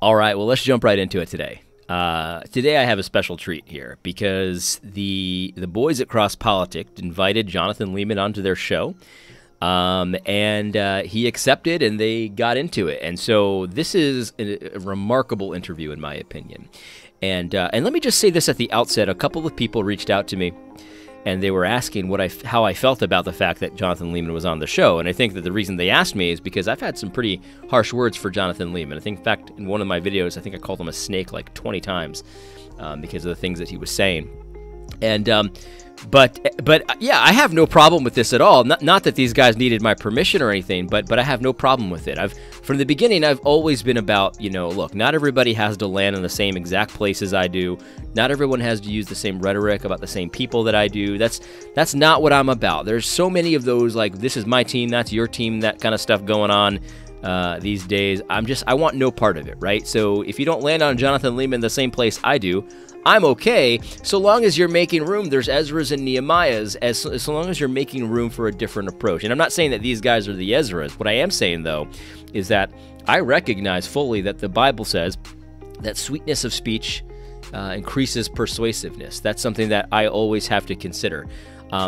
All right, well, let's jump right into it today. Today I have a special treat here because the boys at CrossPolitic invited Jonathan Leeman onto their show, and he accepted, and they got into it. And so this is a remarkable interview, in my opinion. And let me just say this at the outset. A couple of people reached out to me, and they were asking how I felt about the fact that Jonathan Leeman was on the show. And I think that the reason they asked me is because I've had some pretty harsh words for Jonathan Leeman. I think, in fact, in one of my videos, I think I called him a snake like 20 times because of the things that he was saying. And but yeah, I have no problem with this at all. Not that these guys needed my permission or anything, but I have no problem with it. From the beginning, I've always been about, look, not everybody has to land in the same exact places I do. Not everyone has to use the same rhetoric about the same people that I do. That's not what I'm about. There's so many of those, like, this is my team, that's your team, that kind of stuff going on these days. I want no part of it, right? So if you don't land on Jonathan Leeman the same place I do, I'm okay, so long as you're making room. There's Ezras and Nehemiahs, so long as you're making room for a different approach. And I'm not saying that these guys are the Ezras. What I am saying, though, is that I recognize fully that the Bible says that sweetness of speech increases persuasiveness. That's something that I always have to consider.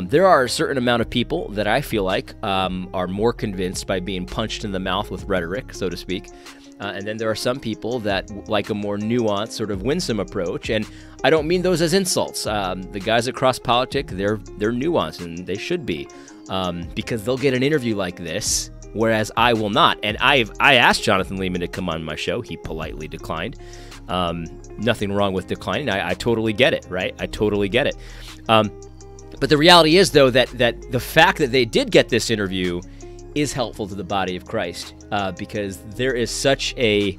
There are a certain amount of people that I feel like are more convinced by being punched in the mouth with rhetoric, so to speak. And then there are some people that like a more nuanced, sort of winsome approach, and I don't mean those as insults. The guys at CrossPolitic, they're nuanced, and they should be, because they'll get an interview like this, whereas I will not. And I asked Jonathan Leeman to come on my show. He politely declined. Nothing wrong with declining. I totally get it, right? I totally get it. But the reality is, though, that the fact that they did get this interview is helpful to the body of Christ, because there is such a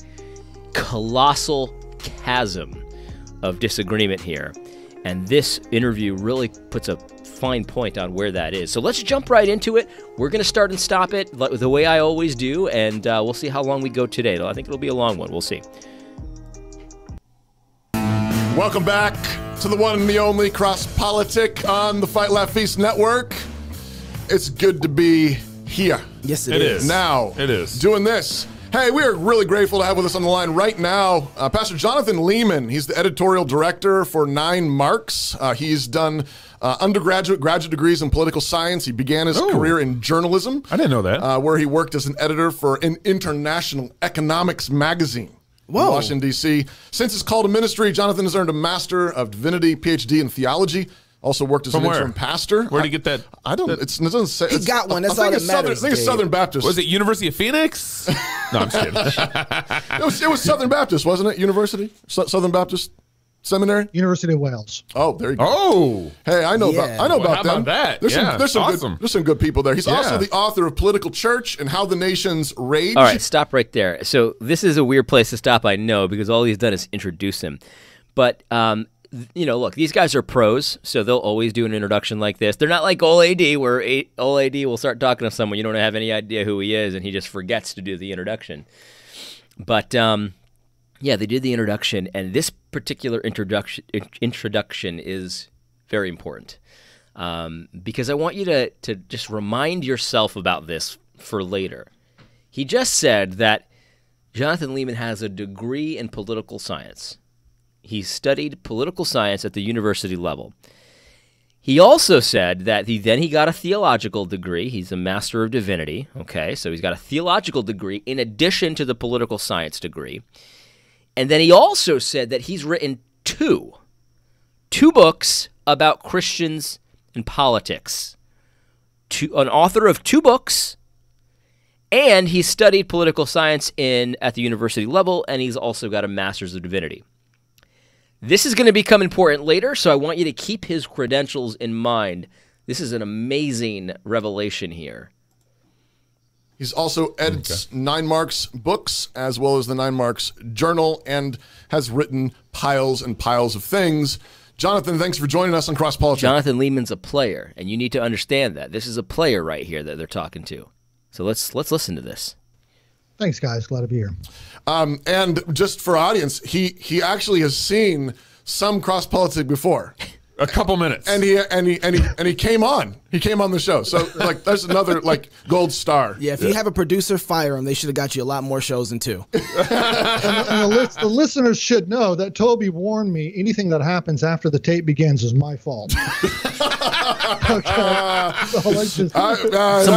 colossal chasm of disagreement here, and this interview really puts a fine point on where that is. So let's jump right into it. We're going to start and stop it the way I always do, and we'll see how long we go today. I think it'll be a long one. We'll see. Welcome back to the one and the only CrossPolitic on the Fight Laugh Feast Network. It's good to be here. Yes, it is. Now, it is. Doing this. Hey, we are really grateful to have with us on the line right now Pastor Jonathan Leeman. He's the editorial director for 9 Marks. He's done undergraduate, graduate degrees in political science. He began his career in journalism. I didn't know that. Where he worked as an editor for an international economics magazine. Whoa. In Washington, D.C. Since his call to ministry, Jonathan has earned a Master of Divinity, PhD in theology. Also worked as an interim pastor. Where did he get that? I don't. It doesn't say. He got one. That's all that matters. I think it's Southern Baptist. Was it University of Phoenix? No, I'm just kidding. it was Southern Baptist, wasn't it? University, Southern Baptist Seminary, University of Wales. Oh, there you go. Oh, hey, I know about them. How about that? There's some good people there. He's also Yeah. the author of Political Church and How the Nations Rage. All right, stop right there. So this is a weird place to stop, I know, because all he's done is introduce him. But look, these guys are pros, so they'll always do an introduction like this. They're not like Ol AD, where Ol AD will start talking to someone, you don't have any idea who he is, and he just forgets to do the introduction. But yeah, they did the introduction, and this particular introduction is very important, because I want you to just remind yourself about this for later. He just said that Jonathan Leeman has a degree in political science. He studied political science at the university level. He also said that he got a theological degree. He's a Master of Divinity. Okay, so he's got a theological degree in addition to the political science degree. And then he also said that he's written two books about Christians and politics. An author of 2 books, and he studied political science at the university level, and he's also got a Master's of Divinity. This is going to become important later, so I want you to keep his credentials in mind. This is an amazing revelation here. He's also edits 9 Marks books, as well as the 9 Marks journal, and has written piles and piles of things. Jonathan, thanks for joining us on CrossPolitic. Jonathan Leeman's a player, and you need to understand that. This is a player right here that they're talking to. So let's listen to this. Thanks, guys. Glad to be here. And just for audience, he actually has seen some CrossPolitic before. A couple minutes. And he came on. He came on the show. So, like, there's another, like, gold star. Yeah, if you have a producer, fire him. They should have got you a lot more shows than 2. And the listeners should know that Toby warned me anything that happens after the tape begins is my fault. Some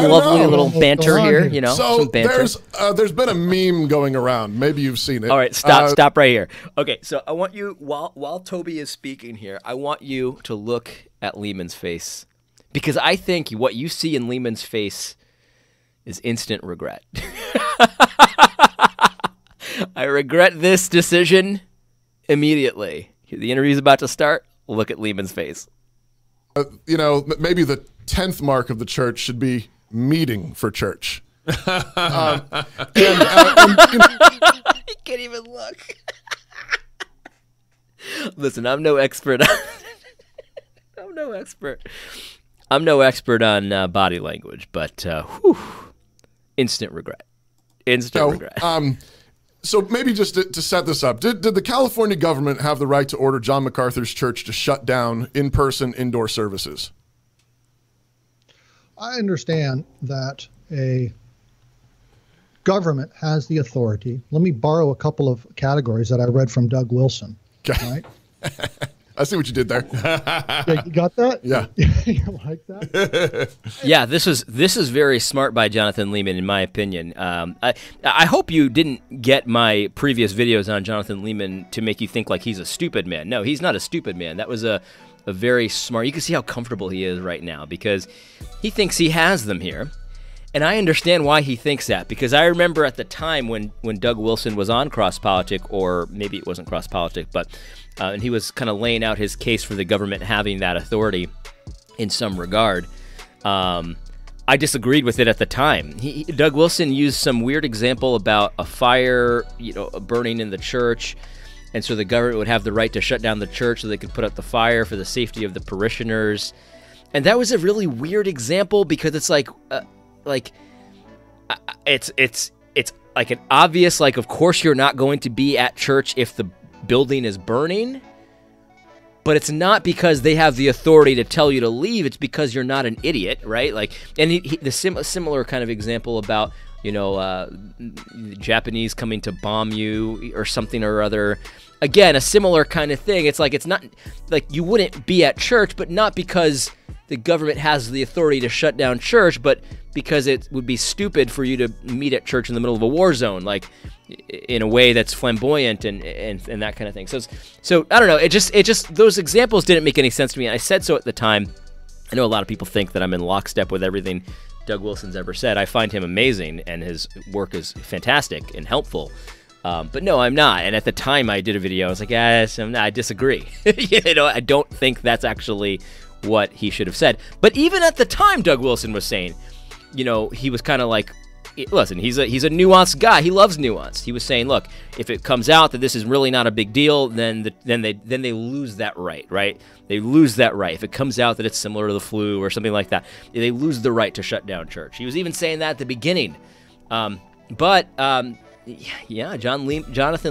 lovely little banter here, you know. So some banter. there's been a meme going around. Maybe you've seen it. All right, stop right here. Okay, so I want you, while Toby is speaking here, I want you to look at Leeman's face. Because I think what you see in Leeman's face is instant regret. I regret this decision immediately. The interview's about to start. Look at Leeman's face. You know, maybe the 10th mark of the church should be meeting for church. He can't even look. Listen, I'm no expert. I'm no expert on body language, but instant regret. Regret. So maybe just to set this up, did the California government have the right to order John MacArthur's church to shut down in-person indoor services? I understand that a government has the authority. Let me borrow a couple of categories that I read from Doug Wilson. Okay. Right? I see what you did there. Yeah, you got that? Yeah. You like that? Yeah, this is very smart by Jonathan Leeman, in my opinion. I hope you didn't get my previous videos on Jonathan Leeman to make you think like he's a stupid man. No, he's not a stupid man. That was a very smart. You can see how comfortable he is right now because he thinks he has them here. And I understand why he thinks that, because I remember at the time when Doug Wilson was on CrossPolitic, or maybe it wasn't CrossPolitic, but and he was kind of laying out his case for the government having that authority in some regard. I disagreed with it at the time. Doug Wilson used some weird example about a fire, burning in the church, and so the government would have the right to shut down the church so they could put out the fire for the safety of the parishioners. And that was a really weird example because it's it's like an obvious, like, of course you're not going to be at church if the building is burning, but it's not because they have the authority to tell you to leave. It's because you're not an idiot, right? Like, and the similar kind of example about, Japanese coming to bomb you or something or other. Again, a similar kind of thing. It's like, it's not like you wouldn't be at church, but not because the government has the authority to shut down church, but because it would be stupid for you to meet at church in the middle of a war zone, like in a way that's flamboyant and that kind of thing. So I don't know. It just those examples didn't make any sense to me. And I said so at the time. I know a lot of people think that I'm in lockstep with everything Doug Wilson's ever said. I find him amazing, and his work is fantastic and helpful. But no, I'm not. And at the time I did a video, I was like, yes, I disagree. I don't think that's actually what he should have said. But even at the time, Doug Wilson was saying, he was kind of like, listen, he's a nuanced guy. He loves nuance. He was saying, look, if it comes out that this is really not a big deal, then they lose that right? They lose that right. If it comes out that it's similar to the flu or something like that, they lose the right to shut down church. He was even saying that at the beginning. Jonathan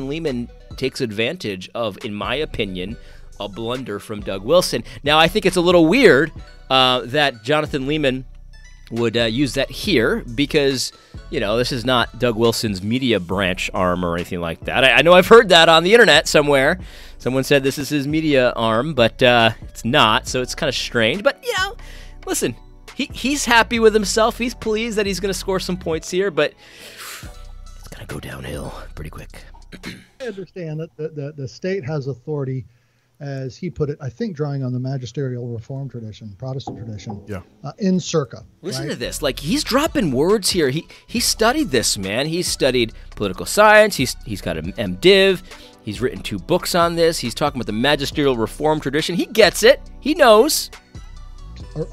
Leeman takes advantage of, in my opinion, a blunder from Doug Wilson. Now, I think it's a little weird that Jonathan Leeman would use that here because, this is not Doug Wilson's media branch arm or anything like that. I know I've heard that on the internet somewhere. Someone said this is his media arm, but it's not, so it's kind of strange. But, listen, he's happy with himself. He's pleased that he's going to score some points here, but it's going to go downhill pretty quick. I understand that the state has authority, as he put it, I think drawing on the magisterial reform tradition, Protestant tradition, in circa. Listen right? to this. Like, he's dropping words here. He studied this, man. He's studied political science. He's got an MDiv. He's written 2 books on this. He's talking about the magisterial reform tradition. He gets it. He knows.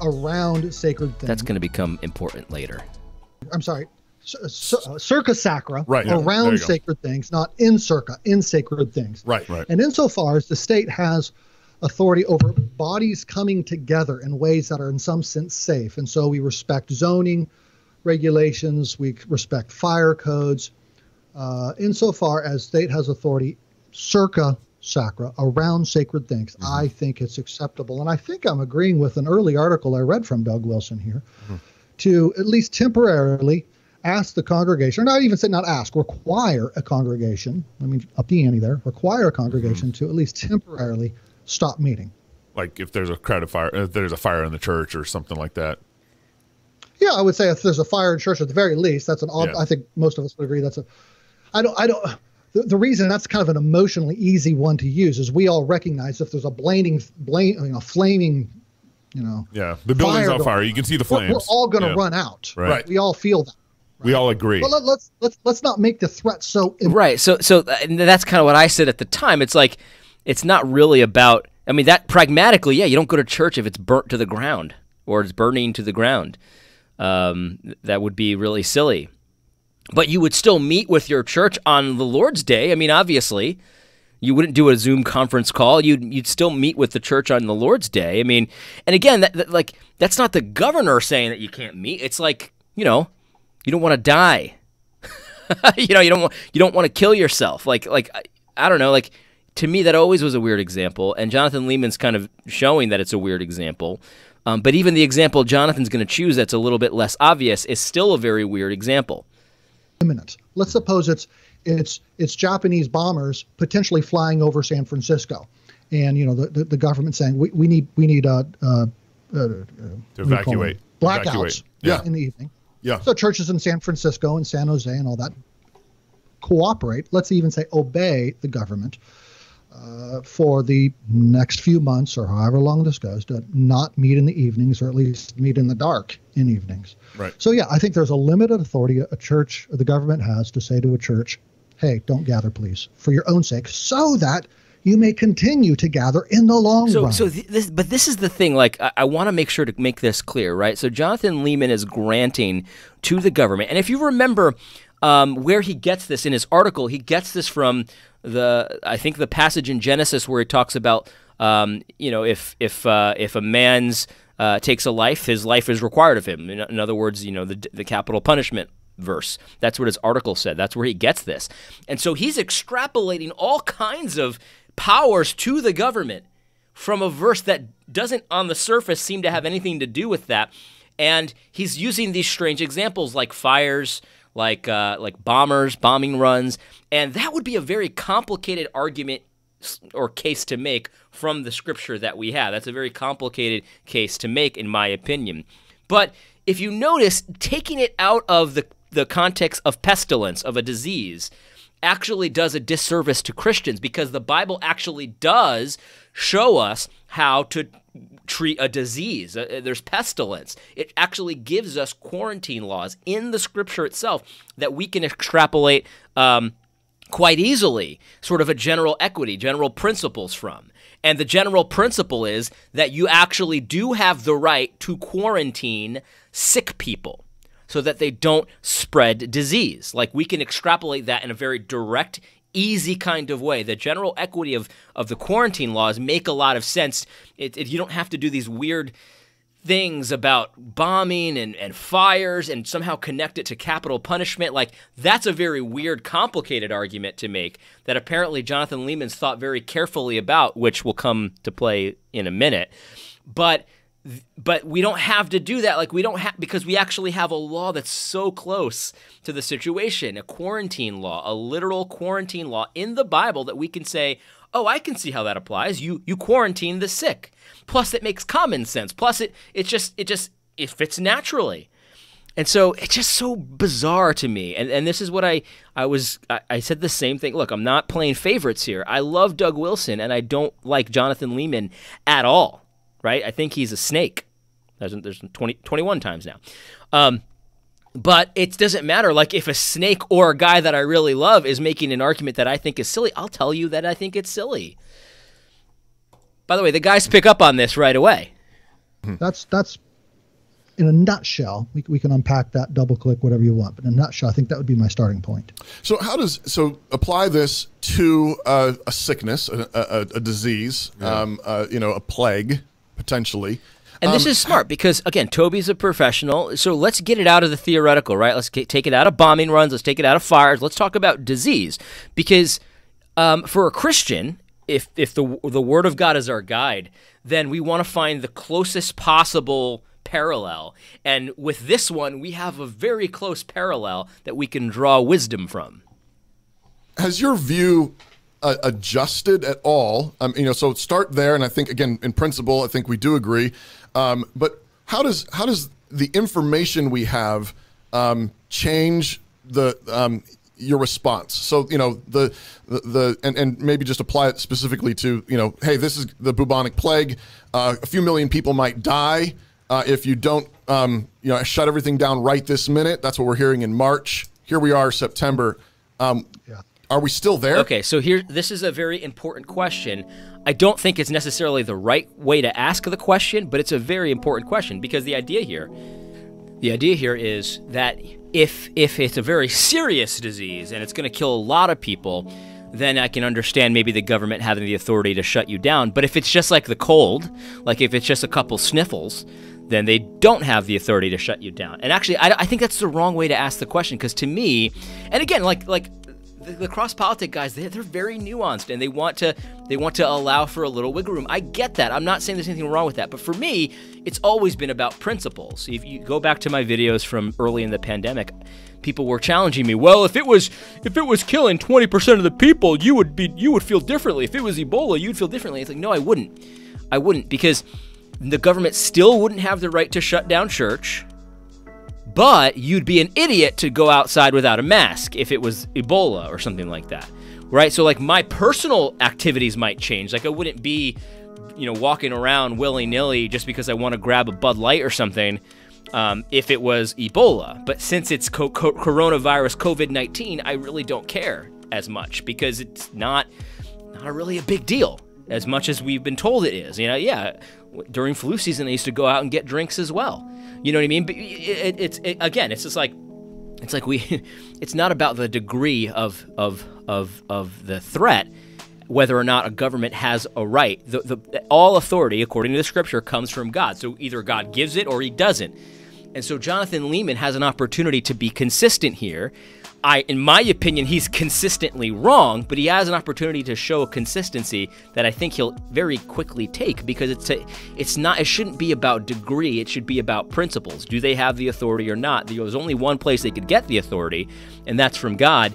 Around sacred things. That's going to become important later. I'm sorry. Circa sacra, right, around sacred things, not in circa, in sacred things. Right. And insofar as the state has authority over bodies coming together in ways that are in some sense safe, and so we respect zoning regulations, we respect fire codes. Insofar as state has authority, circa sacra, around sacred things, I think it's acceptable. And I think I'm agreeing with an early article I read from Doug Wilson here to at least temporarily ask the congregation, or not even say not ask, require a congregation, I mean, up the ante there, require a congregation to at least temporarily stop meeting. Like if there's a crowded fire, if there's a fire in the church or something like that. Yeah, I would say if there's a fire in church, at the very least, that's an odd, Yeah. I think most of us would agree that's the reason that's kind of an emotionally easy one to use is we all recognize if there's a flaming, Yeah, the building's on fire. You can see the flames. We're all going to run out. Right. We all feel that. We all agree. But let's not make the threat so Right. So and that's kind of what I said at the time. It's like it's not really about. I mean, that pragmatically, yeah, you don't go to church if it's burnt to the ground or it's burning to the ground. That would be really silly. But you would still meet with your church on the Lord's Day. I mean, obviously, you wouldn't do a Zoom conference call. You'd still meet with the church on the Lord's Day. I mean, and again, that's not the governor saying that you can't meet. It's like, you don't want to die. you don't want to kill yourself. Like I don't know. Like to me, that always was a weird example. And Jonathan Leeman's kind of showing that it's a weird example. But even the example Jonathan's going to choose that's a little bit less obvious is still a very weird example. Imminent. Let's suppose it's Japanese bombers potentially flying over San Francisco, and the government saying we need To evacuate. blackouts Evacuate. in the evening. Yeah. So churches in San Francisco and San Jose and all that cooperate. Let's even say obey the government for the next few months or however long this goes to not meet in the evenings or at least meet in the dark in evenings. Right. So yeah, I think there's a limited authority a church, the government has to say to a church, hey, don't gather, please, for your own sake, so that you may continue to gather in the long run. But this is the thing. Like, I want to make sure to make this clear, right? So Jonathan Leeman is granting to the government, and if you remember where he gets this in his article, he gets this from I think the passage in Genesis where he talks about, if a man's takes a life, his life is required of him. In other words, the capital punishment verse. That's what his article said. That's where he gets this. And so he's extrapolating all kinds of powers to the government from a verse that doesn't on the surface seem to have anything to do with that. And he's using these strange examples like fires, like bombers, bombing runs, and that would be a very complicated argument or case to make from the scripture that we have. That's a very complicated case to make, in my opinion. But if you notice, taking it out of the context of pestilence, of a disease, actually does a disservice to Christians because the Bible actually does show us how to treat a disease. There's pestilence. It actually gives us quarantine laws in the scripture itself that we can extrapolate quite easily, sort of a general equity, general principles from. And the general principle is that you actually do have the right to quarantine sick people so that they don't spread disease. Like, we can extrapolate that in a very direct, easy kind of way. The general equity of the quarantine laws make a lot of sense. You don't have to do these weird things about bombing and fires and somehow connect it to capital punishment. Like, that's a very weird, complicated argument to make that apparently Jonathan Leeman's thought very carefully about, which will come to play in a minute. But we don't have to do that. Like, we don't have, because we actually have a law that's so close to the situation, a quarantine law, a literal quarantine law in the Bible that we can say, oh, I can see how that applies. You quarantine the sick. Plus, it makes common sense. Plus, it fits naturally. And so it's just so bizarre to me. And this is what I said the same thing. Look, I'm not playing favorites here. I love Doug Wilson, and I don't like Jonathan Leeman at all. Right? I think he's a snake. There's 21 times now. But it doesn't matter. Like, if a snake or a guy that I really love is making an argument that I think is silly, I'll tell you that I think it's silly. By the way, the guys pick up on this right away. That's in a nutshell. We can unpack that, double click, whatever you want. But in a nutshell, I think that would be my starting point. So apply this to a sickness, a disease, a plague, potentially. And this is smart because, again, Toby's a professional. So let's get it out of the theoretical, right? Let's take it out of bombing runs. Let's take it out of fires. Let's talk about disease. Because for a Christian, if the Word of God is our guide, then we want to find the closest possible parallel. And with this one, we have a very close parallel that we can draw wisdom from. Has your view adjusted at all? So start there, and I think, again, in principle, I think we do agree. But how does the information we have change your response? So and maybe just apply it specifically to hey, this is the bubonic plague. A few million people might die if you don't shut everything down right this minute. That's what we're hearing in March. Here we are, September. Are we still there? Okay, so this is a very important question. I don't think it's necessarily the right way to ask the question, but it's a very important question, because the idea here is that if it's a very serious disease and it's going to kill a lot of people, then I can understand maybe the government having the authority to shut you down. But if it's just like the cold, like if it's just a couple sniffles, then they don't have the authority to shut you down. And actually, I think that's the wrong way to ask the question, because to me, and again, like the CrossPolitic guys, they're very nuanced, and they want to allow for a little wiggle room. I get that. I'm not saying there's anything wrong with that. But for me, it's always been about principles. If you go back to my videos from early in the pandemic, people were challenging me. Well, if it was killing 20% of the people, you would feel differently. If it was Ebola, you'd feel differently. It's like, no, I wouldn't, because the government still wouldn't have the right to shut down church. But you'd be an idiot to go outside without a mask if it was Ebola or something like that, right? So like my personal activities might change. Like I wouldn't be, walking around willy-nilly just because I want to grab a Bud Light or something if it was Ebola. But since it's coronavirus COVID-19, I really don't care as much, because it's not really a big deal as much as we've been told it is. During flu season, I used to go out and get drinks as well. You know what I mean? But it's not about the degree of the threat, whether or not a government has a right. All authority, according to the scripture, comes from God. So either God gives it or he doesn't. And so Jonathan Leeman has an opportunity to be consistent here. In my opinion, he's consistently wrong, but he has an opportunity to show a consistency that I think he'll very quickly take, because it shouldn't be about degree, it should be about principles. Do they have the authority or not? There's only one place they could get the authority, and that's from God.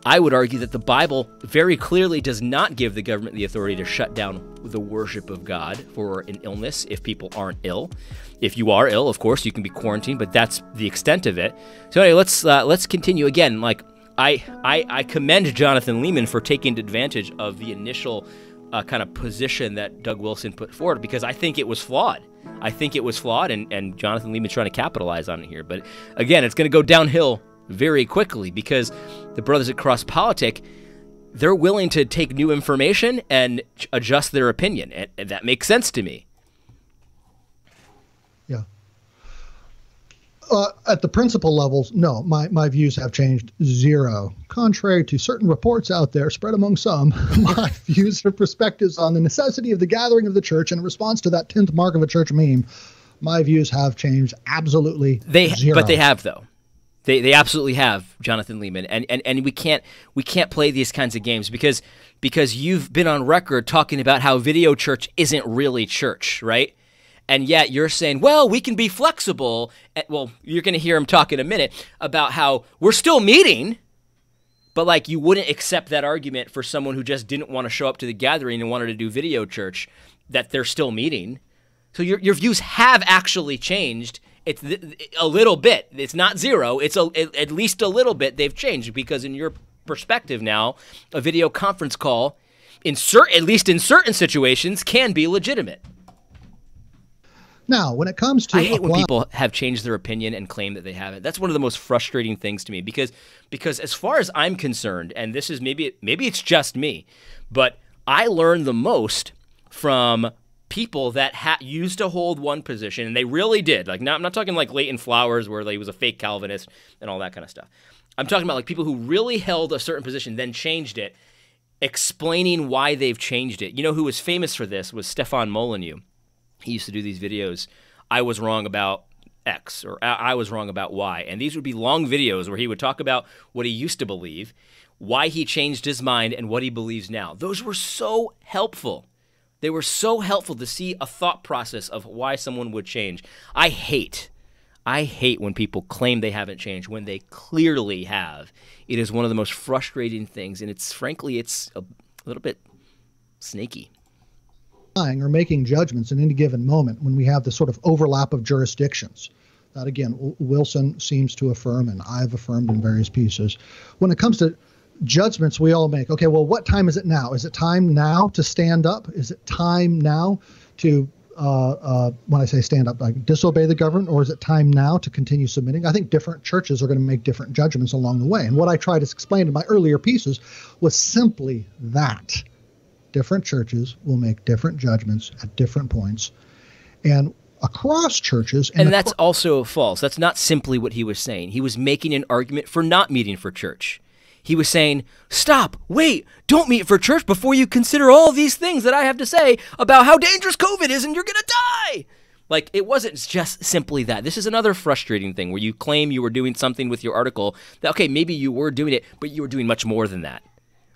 I would argue that the Bible very clearly does not give the government the authority to shut down the worship of God for an illness if people aren't ill. If you are ill, of course, you can be quarantined, but that's the extent of it. So anyway, let's continue. Again, like I commend Jonathan Leeman for taking advantage of the initial kind of position that Doug Wilson put forward, because I think it was flawed. And Jonathan Leeman's trying to capitalize on it here. But again, it's going to go downhill very quickly, because the brothers at CrossPolitic, they're willing to take new information and adjust their opinion, and that makes sense to me. Yeah. At the principal levels, no, my views have changed zero. Contrary to certain reports out there spread among some, my views or perspectives on the necessity of the gathering of the church in response to that 10th mark of a church meme, my views have changed absolutely zero. But they have, though. They absolutely have, Jonathan Leeman, and we can't play these kinds of games because you've been on record talking about how video church isn't really church, right? And yet you're saying, well, we can be flexible. Well, you're going to hear him talk in a minute about how we're still meeting, but like you wouldn't accept that argument for someone who just didn't want to show up to the gathering and wanted to do video church, that they're still meeting. So your views have actually changed. It's a little bit. It's not zero. It's at least a little bit they've changed, because in your perspective now, a video conference call, at least in certain situations, can be legitimate. Now, when it comes to... I hate when people have changed their opinion and claim that they haven't. That's one of the most frustrating things to me, because as far as I'm concerned, and this is maybe it's just me, but I learned the most from people that used to hold one position, and they really did. Like, I'm not talking like Leighton Flowers, where he was a fake Calvinist and all that kind of stuff. I'm talking about like people who really held a certain position, then changed it, explaining why they've changed it. You know who was famous for this was Stefan Molyneux. He used to do these videos, I was wrong about X, or I was wrong about Y. And these would be long videos where he would talk about what he used to believe, why he changed his mind and what he believes now. Those were so helpful. They were so helpful to see a thought process of why someone would change. I hate when people claim they haven't changed when they clearly have. It is one of the most frustrating things, and it's a little bit snaky. Or making judgments in any given moment when we have this sort of overlap of jurisdictions that, again, Wilson seems to affirm and I've affirmed in various pieces. When it comes to judgments we all make, okay, well, what time is it now? Is it time now to stand up? Is it time now to, when I say stand up, like disobey the government, or is it time now to continue submitting? I think different churches are going to make different judgments along the way. And what I tried to explain in my earlier pieces was simply that. Different churches will make different judgments at different points. And across churches... And that's also false. That's not simply what he was saying. He was making an argument for not meeting for church. He was saying, stop, wait, don't meet for church before you consider all these things that I have to say about how dangerous COVID is and you're going to die. Like, it wasn't just simply that. This is another frustrating thing where you claim you were doing something with your article that, okay, maybe you were doing it, but you were doing much more than that.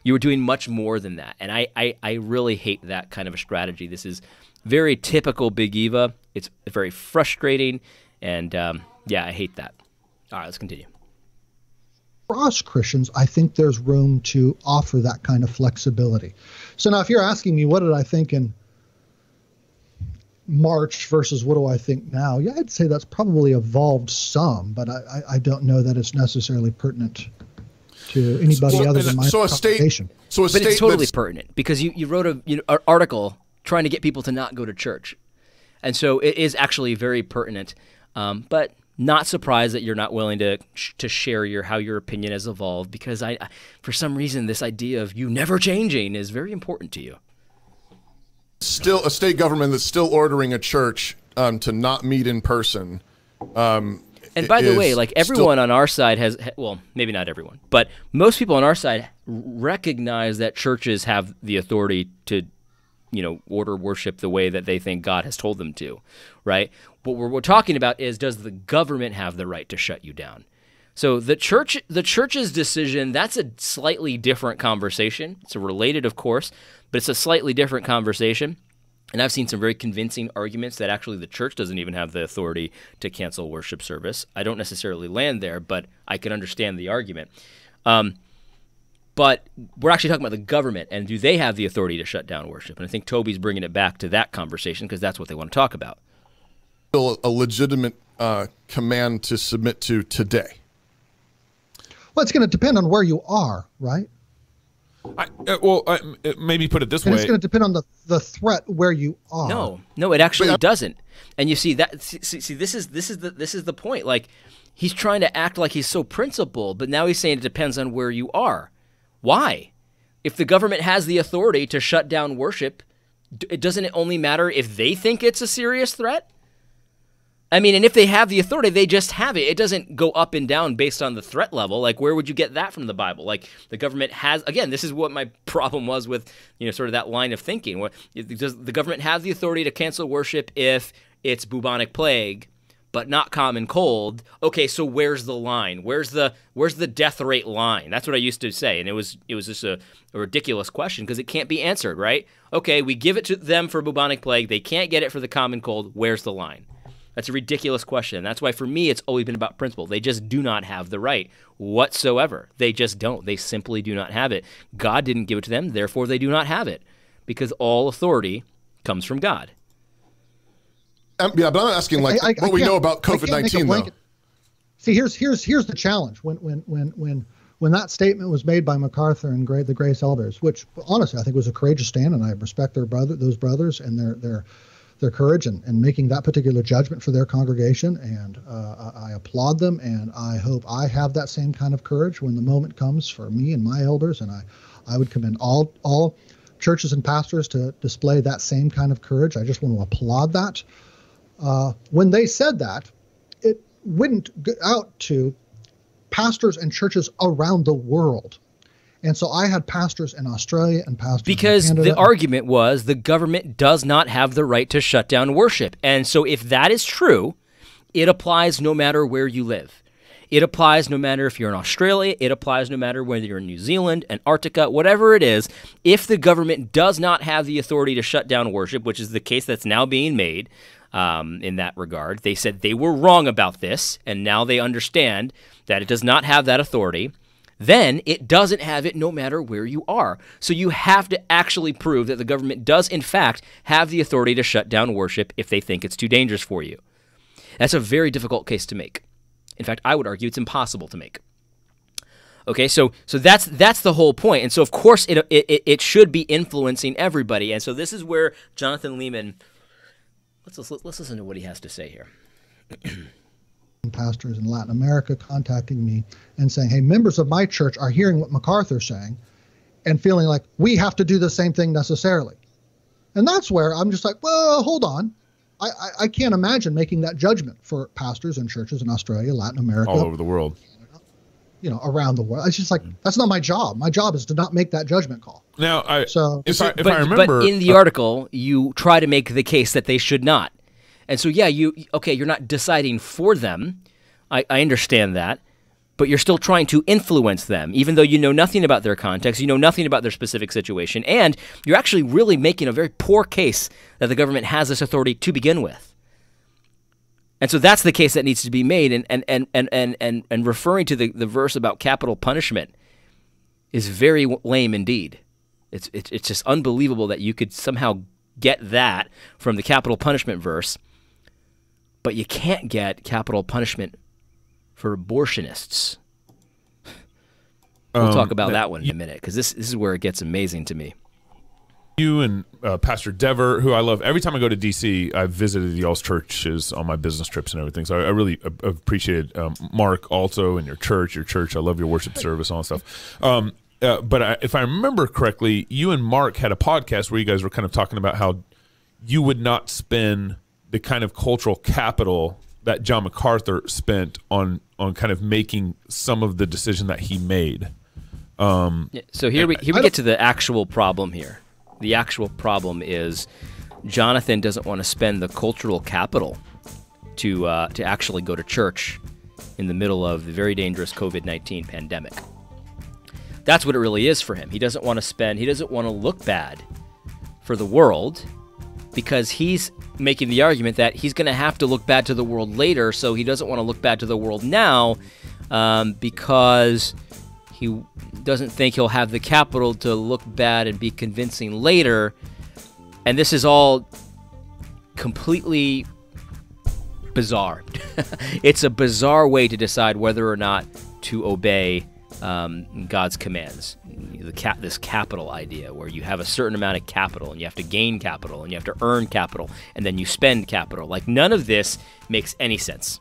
You were doing much more than that, and I really hate that kind of a strategy. This is very typical Big Eva. It's very frustrating, and yeah, I hate that. All right, let's continue. Across Christians, I think there's room to offer that kind of flexibility. So now if you're asking me what did I think in March versus what do I think now, yeah, I'd say that's probably evolved some, but I don't know that it's necessarily pertinent to anybody other than my congregation. But it's totally pertinent because you wrote an article trying to get people to not go to church. And so it is actually very pertinent, but not surprised that you're not willing to share how your opinion has evolved because for some reason, this idea of you never changing is very important to you. Still a state government that's still ordering a church to not meet in person. And by the way, like everyone on our side has, well, maybe not everyone, but most people on our side recognize that churches have the authority to, order worship the way that they think God has told them to, right? What we're talking about is, does the government have the right to shut you down? So the church's decision, that's a slightly different conversation. It's related, of course, but it's a slightly different conversation. And I've seen some very convincing arguments that actually the church doesn't even have the authority to cancel worship service. I don't necessarily land there, but I can understand the argument. But we're actually talking about the government, and do they have the authority to shut down worship? And I think Toby's bringing it back to that conversation because that's what they want to talk about. Still a legitimate command to submit to today. Well, it's going to depend on where you are, right? Maybe put it this and way. It's going to depend on the threat where you are. No, it actually doesn't. And you see that. See, this is the point. Like, he's trying to act like he's so principled, but now he's saying it depends on where you are. Why? If the government has the authority to shut down worship, doesn't it only matter if they think it's a serious threat? I mean, and if they have the authority, they just have it. It doesn't go up and down based on the threat level. Like, where would you get that from the Bible? Like, the government has, again, this is what my problem was with, sort of that line of thinking. Does the government have the authority to cancel worship if it's bubonic plague, but not common cold? Okay, so where's the line? Where's the death rate line? That's what I used to say, and it was just a ridiculous question because it can't be answered, right? Okay, we give it to them for bubonic plague. They can't get it for the common cold. Where's the line? That's a ridiculous question. That's why, for me, it's always been about principle. They just do not have the right whatsoever. They just don't. They simply do not have it. God didn't give it to them, therefore they do not have it, because all authority comes from God. Yeah, but I'm asking what we know about COVID-19, though. See, here's the challenge. When that statement was made by MacArthur and the Grace Elders, which honestly I think was a courageous stand, and I respect those brothers and their courage and making that particular judgment for their congregation, and I applaud them, and I hope I have that same kind of courage when the moment comes for me and my elders, and I would commend all churches and pastors to display that same kind of courage. I just want to applaud that. When they said that, it went out to pastors and churches around the world. And so I had pastors in Australia and pastors because in Canada. The argument was the government does not have the right to shut down worship. And so if that is true, it applies no matter where you live. It applies no matter if you're in Australia. It applies no matter whether you're in New Zealand, Antarctica, whatever it is. If the government does not have the authority to shut down worship, which is the case that's now being made in that regard, they said they were wrong about this, and now they understand that it does not have that authority, then it doesn't have it no matter where you are. So you have to actually prove that the government does, in fact, have the authority to shut down worship if they think it's too dangerous for you. That's a very difficult case to make. In fact, I would argue it's impossible to make. Okay, so that's the whole point. And so, of course, it should be influencing everybody. And so this is where Jonathan Leeman, let's listen to what he has to say here. Pastors in Latin America contacting me and saying, hey, members of my church are hearing what MacArthur's saying and feeling like we have to do the same thing necessarily. And that's where I'm just like, well, hold on. I can't imagine making that judgment for pastors and churches in Australia, Latin America, all over the world, around the world. It's just like, that's not my job. My job is to not make that judgment call. Now, if I remember, but in the article, you try to make the case that they should not. And so, yeah, you're not deciding for them. I understand that. But you're still trying to influence them, even though you know nothing about their context, you know nothing about their specific situation, and you're actually really making a very poor case that the government has this authority to begin with. And so that's the case that needs to be made, and referring to the verse about capital punishment is very lame indeed. It's just unbelievable that you could somehow get that from the capital punishment verse, but you can't get capital punishment for abortionists. We'll talk about that one in a minute, because this is where it gets amazing to me. You and Pastor Dever, who I love, every time I go to D.C., I've visited y'all's churches on my business trips and everything, so I really appreciated Mark also and your church. I love your worship service, all that stuff. But if I remember correctly, you and Mark had a podcast where you guys were kind of talking about how you would not spend the kind of cultural capital that John MacArthur spent on kind of making some of the decision that he made. So here we get to the actual problem here. The actual problem is Jonathan doesn't want to spend the cultural capital to actually go to church in the middle of the very dangerous COVID-19 pandemic. That's what it really is for him. He doesn't want to look bad for the world, because he's making the argument that he's going to have to look bad to the world later, so he doesn't want to look bad to the world now because he doesn't think he'll have the capital to look bad and be convincing later. And this is all completely bizarre. It's a bizarre way to decide whether or not to obey God's commands. This capital idea, where you have a certain amount of capital and you have to gain capital and you have to earn capital and then you spend capital. Like, none of this makes any sense.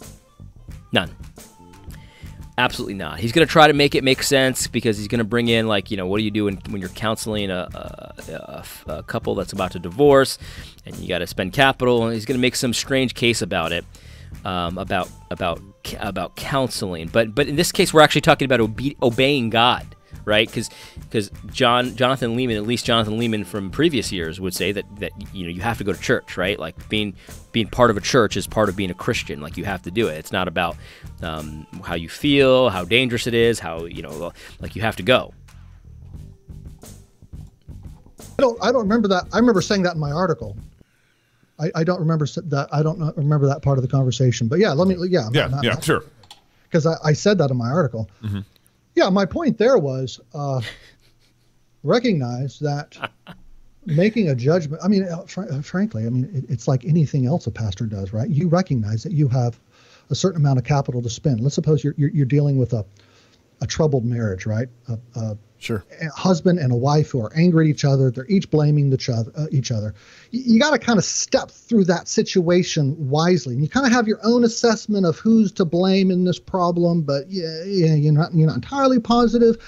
None. Absolutely not. He's going to try to make it make sense, because he's going to bring in, like, what do you do when you're counseling a couple that's about to divorce and you got to spend capital, and he's going to make some strange case about it, about counseling. But in this case, we're actually talking about obeying God, right? Because Jonathan Leeman, at least Jonathan Leeman from previous years, would say that you have to go to church, right? Like, being part of a church is part of being a Christian. Like, you have to do it. It's not about how you feel, how dangerous it is, how like, you have to go. I don't remember that. I remember saying that in my article. I don't remember that. I don't remember that part of the conversation. But yeah, sure. Because I said that in my article. Mm-hmm. Yeah, my point there was recognize that making a judgment. I mean, frankly, it's like anything else a pastor does, right? You recognize that you have a certain amount of capital to spend. Let's suppose you're dealing with a troubled marriage, right? Sure. A husband and a wife who are angry at each other. They're each blaming each other. You got to kind of step through that situation wisely. And you kind of have your own assessment of who's to blame in this problem, but you're not entirely positive.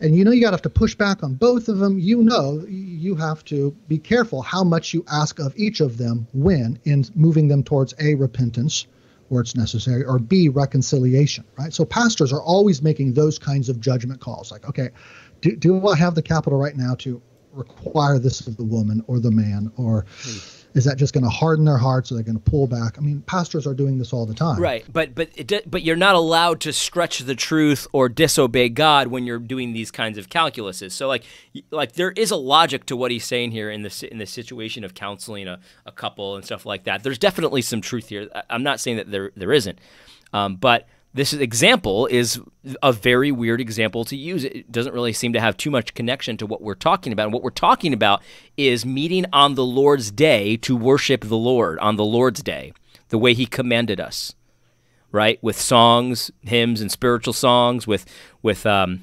And you got to have to push back on both of them. You have to be careful how much you ask of each of them when in moving them towards A, repentance, where it's necessary, or B, reconciliation, right? So pastors are always making those kinds of judgment calls. Like, okay, do I have the capital right now to require this of the woman or the man, or is that just going to harden their hearts? Are they going to pull back? I mean, pastors are doing this all the time. Right, but you're not allowed to stretch the truth or disobey God when you're doing these kinds of calculuses. So like there is a logic to what he's saying here in the situation of counseling a couple and stuff like that. There's definitely some truth here. I'm not saying that there isn't, but this example is a very weird example to use. It doesn't really seem to have too much connection to what we're talking about. And what we're talking about is meeting on the Lord's day to worship the Lord on the Lord's day, the way he commanded us, right? With songs, hymns, and spiritual songs, with the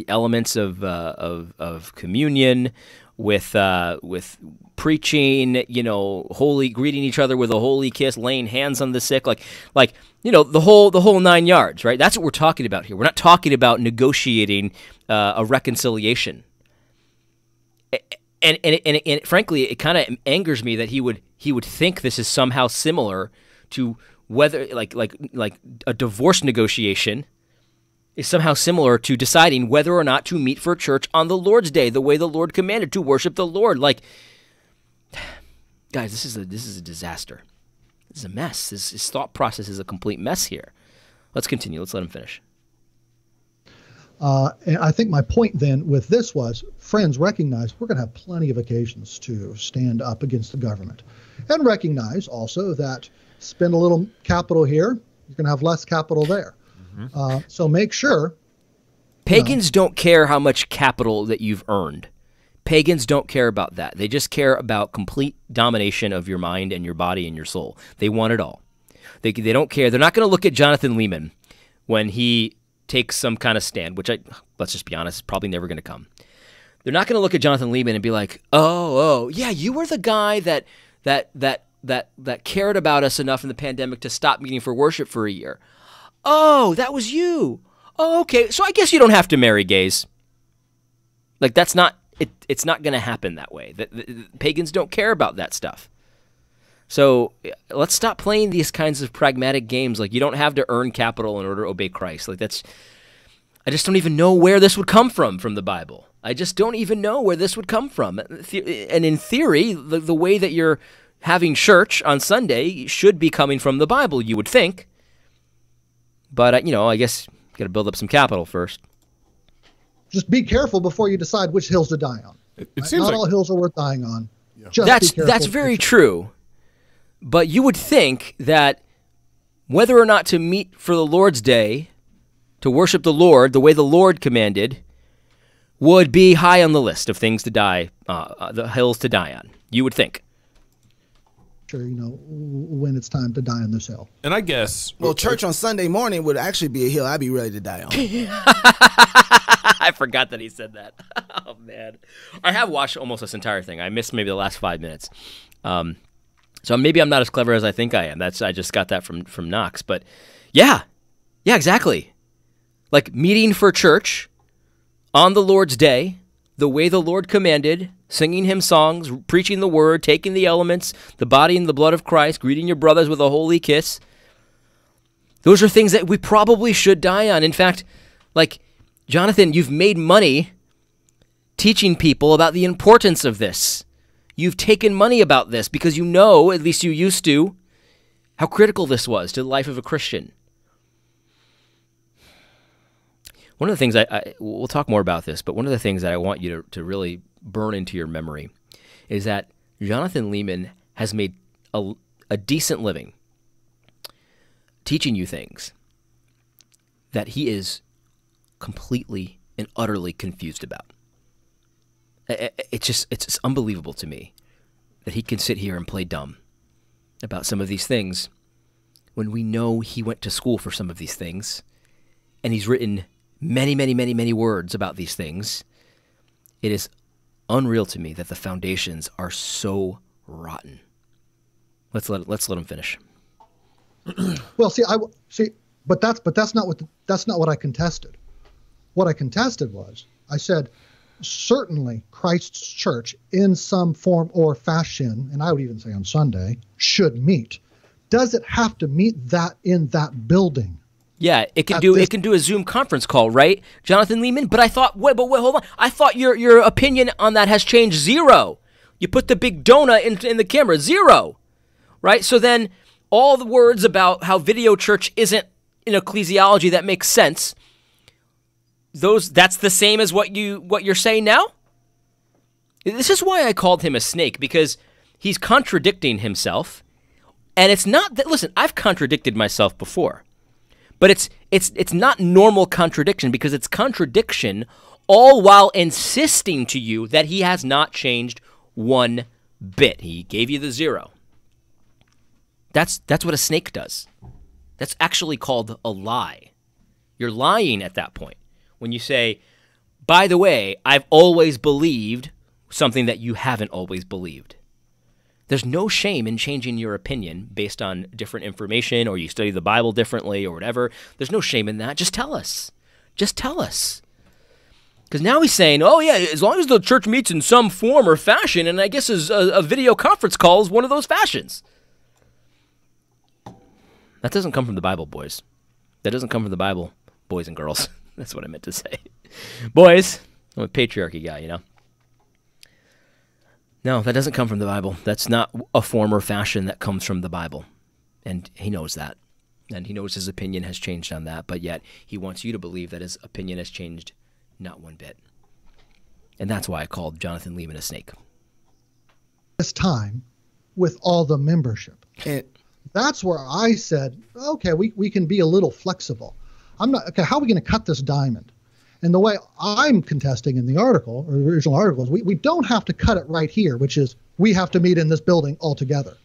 elements of communion, with preaching, holy, greeting each other with a holy kiss, laying hands on the sick, like the whole 9 yards, right? That's what we're talking about here. We're not talking about negotiating a reconciliation. And frankly, it kind of angers me that he would think this is somehow similar to whether like a divorce negotiation is somehow similar to deciding whether or not to meet for church on the Lord's day, the way the Lord commanded, to worship the Lord. Like, guys, this is a disaster. This is a mess. His thought process is a complete mess here. Let's continue. Let's let him finish. And I think my point then with this was, friends, recognize we're going to have plenty of occasions to stand up against the government, and recognize also that spend a little capital here, you're going to have less capital there. So make sure. Pagans don't care how much capital that you've earned. Pagans don't care about that. They just care about complete domination of your mind and your body and your soul. They want it all. They don't care. They're not going to look at Jonathan Leeman when he takes some kind of stand, which let's just be honest, is probably never going to come. They're not going to look at Jonathan Leeman and be like, oh, yeah, you were the guy that cared about us enough in the pandemic to stop meeting for worship for a year. Oh, that was you. Oh, okay. So I guess you don't have to marry gays. Like, that's not it's not going to happen that way. The pagans don't care about that stuff. So let's stop playing these kinds of pragmatic games. Like, you don't have to earn capital in order to obey Christ. Like, I just don't even know where this would come from the Bible. I just don't even know where this would come from. And in theory, the way that you're having church on Sunday should be coming from the Bible, you would think. But, I guess you got to build up some capital first. Just be careful before you decide which hills to die on. It seems not like all hills are worth dying on. Yeah. Just That's very true. But you would think that whether or not to meet for the Lord's day, to worship the Lord the way the Lord commanded, would be high on the list of things to die, the hills to die on. You would think. Sure, when it's time to die on this hill. And I guess, Well, church on Sunday morning would actually be a hill I'd be ready to die on. I forgot that he said that. Oh, man. I have watched almost this entire thing. I missed maybe the last 5 minutes. So maybe I'm not as clever as I think I am. I just got that from Knox. But yeah, exactly. Like, meeting for church on the Lord's day, the way the Lord commanded, singing hymn songs, preaching the word, taking the elements, the body and the blood of Christ, greeting your brothers with a holy kiss. Those are things that we probably should die on. In fact, like, Jonathan, you've made money teaching people about the importance of this. You've taken money about this because you know, at least you used to, how critical this was to the life of a Christian. One of the things we'll talk more about this, but one of the things that I want you to really burn into your memory is that Jonathan Leeman has made a decent living teaching you things that he is completely and utterly confused about. It's just unbelievable to me that he can sit here and play dumb about some of these things when we know he went to school for some of these things and he's written many, many, many, many words about these things. It is unreal to me that the foundations are so rotten. Let's let him finish. Well, but that's not what I contested. What I contested was, I said, certainly Christ's church in some form or fashion, and I would even say on Sunday, should meet. Does it have to meet that in that building? Yeah, it can do a Zoom conference call, right, Jonathan Leeman? But I thought, wait, hold on. I thought your opinion on that has changed 0. You put the big donut in the camera, 0, right? So then all the words about how video church isn't an ecclesiology that makes sense, that's the same as what you're saying now? This is why I called him a snake, because he's contradicting himself. And it's not that, listen, I've contradicted myself before. But it's not normal contradiction, because it's contradiction all while insisting to you that he has not changed one bit. He gave you the 0. That's what a snake does. That's actually called a lie. You're lying at that point when you say, by the way, I've always believed something that you haven't always believed. There's no shame in changing your opinion based on different information, or you study the Bible differently or whatever. There's no shame in that. Just tell us. Just tell us. Because now he's saying, oh, yeah, as long as the church meets in some form or fashion, and I guess a video conference call is one of those fashions. That doesn't come from the Bible, boys. That doesn't come from the Bible, boys and girls. That's what I meant to say. Boys, I'm a patriarchy guy, you know. No, that doesn't come from the Bible. That's not a form or fashion that comes from the Bible. And he knows that. And he knows his opinion has changed on that, but yet he wants you to believe that his opinion has changed not one bit. And that's why I called Jonathan Leeman a snake. This time with all the membership. That's where I said, okay, we can be a little flexible. Okay, how are we going to cut this diamond? And the way I'm contesting in the article, or the original article, is we don't have to cut it right here, which is we have to meet in this building altogether.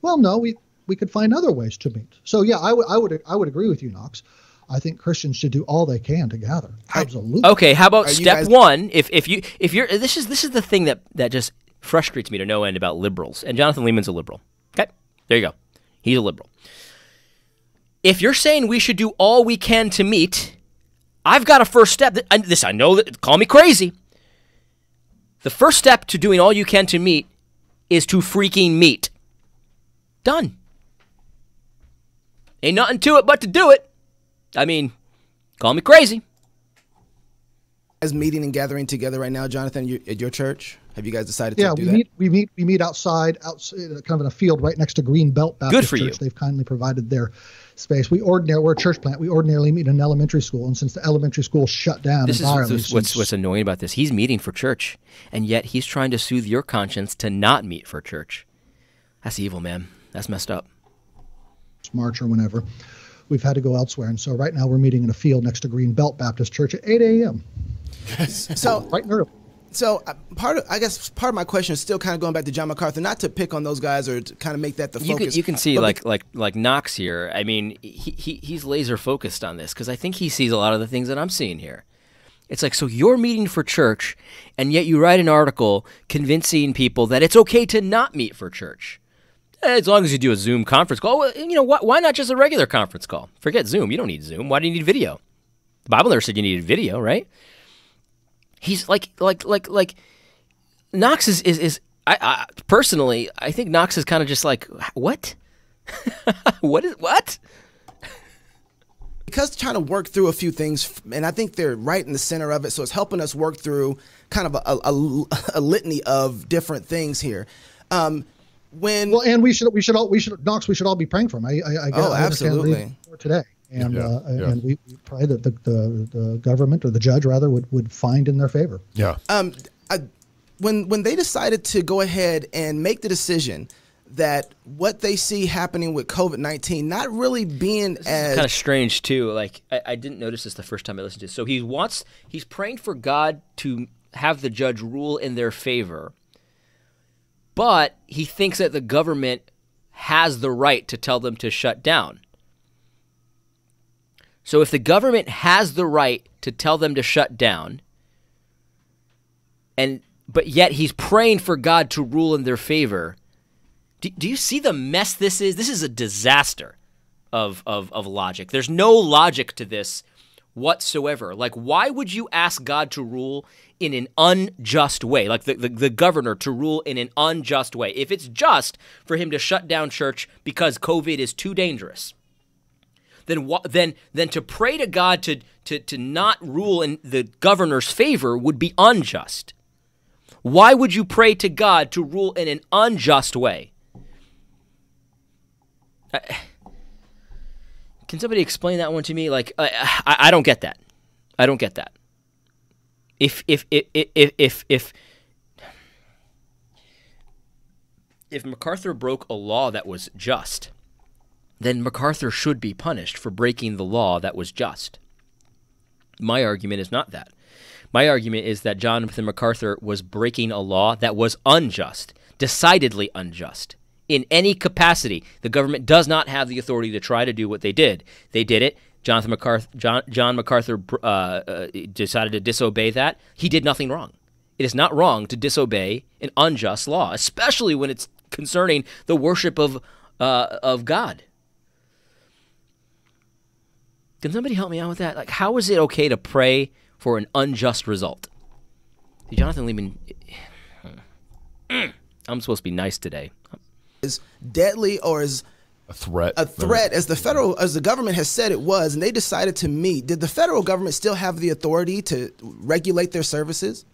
Well, no, we could find other ways to meet. So yeah, I would agree with you, Knox. I think Christians should do all they can to gather. Absolutely. Okay, how about step one? If you're this is the thing that just frustrates me to no end about liberals. And Jonathan Leeman's a liberal. Okay, there you go. He's a liberal. If you're saying we should do all we can to meet, I've got a first step. I know that, call me crazy. The first step to doing all you can to meet is to freaking meet. Done. Ain't nothing to it but to do it. I mean, call me crazy. As meeting and gathering together right now, Jonathan, at your church? Have you guys decided to do that? Yeah, we meet outside, kind of in a field right next to Green Belt Baptist Church. You. They've kindly provided their space. We're a church plant. We ordinarily meet in an elementary school, and since the elementary school shut down entirely, what's annoying about this. He's meeting for church, and yet he's trying to soothe your conscience to not meet for church. That's evil, man. That's messed up. March or whenever, we've had to go elsewhere, and so right now we're meeting in a field next to Green Belt Baptist Church at 8 a.m. So right and early. So part of my question is still kind of going back to John MacArthur, not to pick on those guys or to kind of make that the focus. You can see like Knox here. I mean, he's laser focused on this because I think he sees a lot of the things that I'm seeing here. It's like, so you're meeting for church, and yet you write an article convincing people that it's okay to not meet for church. As long as you do a Zoom conference call. Well, you know, why not just a regular conference call? Forget Zoom. You don't need Zoom. Why do you need video? The Bible never said you needed video, right? He's like Knox is I personally, I think Knox is kind of just like, what? What? Because trying to work through a few things, and I think they're right in the center of it, so it's helping us work through kind of a litany of different things here. And we should all be praying for him. I absolutely today. And we pray that the government, or the judge rather, would find in their favor. Yeah. When they decided to go ahead and make the decision that what they see happening with COVID-19 not really being this is kind of strange too. Like I didn't notice this the first time I listened to it. So he's praying for God to have the judge rule in their favor, but he thinks that the government has the right to tell them to shut down. So if the government has the right to tell them to shut down, but yet he's praying for God to rule in their favor, do you see the mess this is? This is a disaster of logic. There's no logic to this whatsoever. Like, why would you ask God to rule in an unjust way? Like the governor to rule in an unjust way. If it's just for him to shut down church because COVID is too dangerous, then to pray to God to not rule in the governor's favor would be unjust. Why would you pray to God to rule in an unjust way? Can somebody explain that one to me? Like, I don't get that. I don't get that. If MacArthur broke a law that was just, then MacArthur should be punished for breaking the law that was just. My argument is not that. My argument is that Jonathan MacArthur was breaking a law that was unjust, decidedly unjust. In any capacity, the government does not have the authority to try to do what they did. They did it. John MacArthur decided to disobey that. He did nothing wrong. It is not wrong to disobey an unjust law, especially when it's concerning the worship of God. Can somebody help me out with that? Like, how is it okay to pray for an unjust result? Jonathan Leeman, I'm supposed to be nice today. Is deadly or is a threat as the government has said it was, and they decided to meet. Did the federal government still have the authority to regulate their services?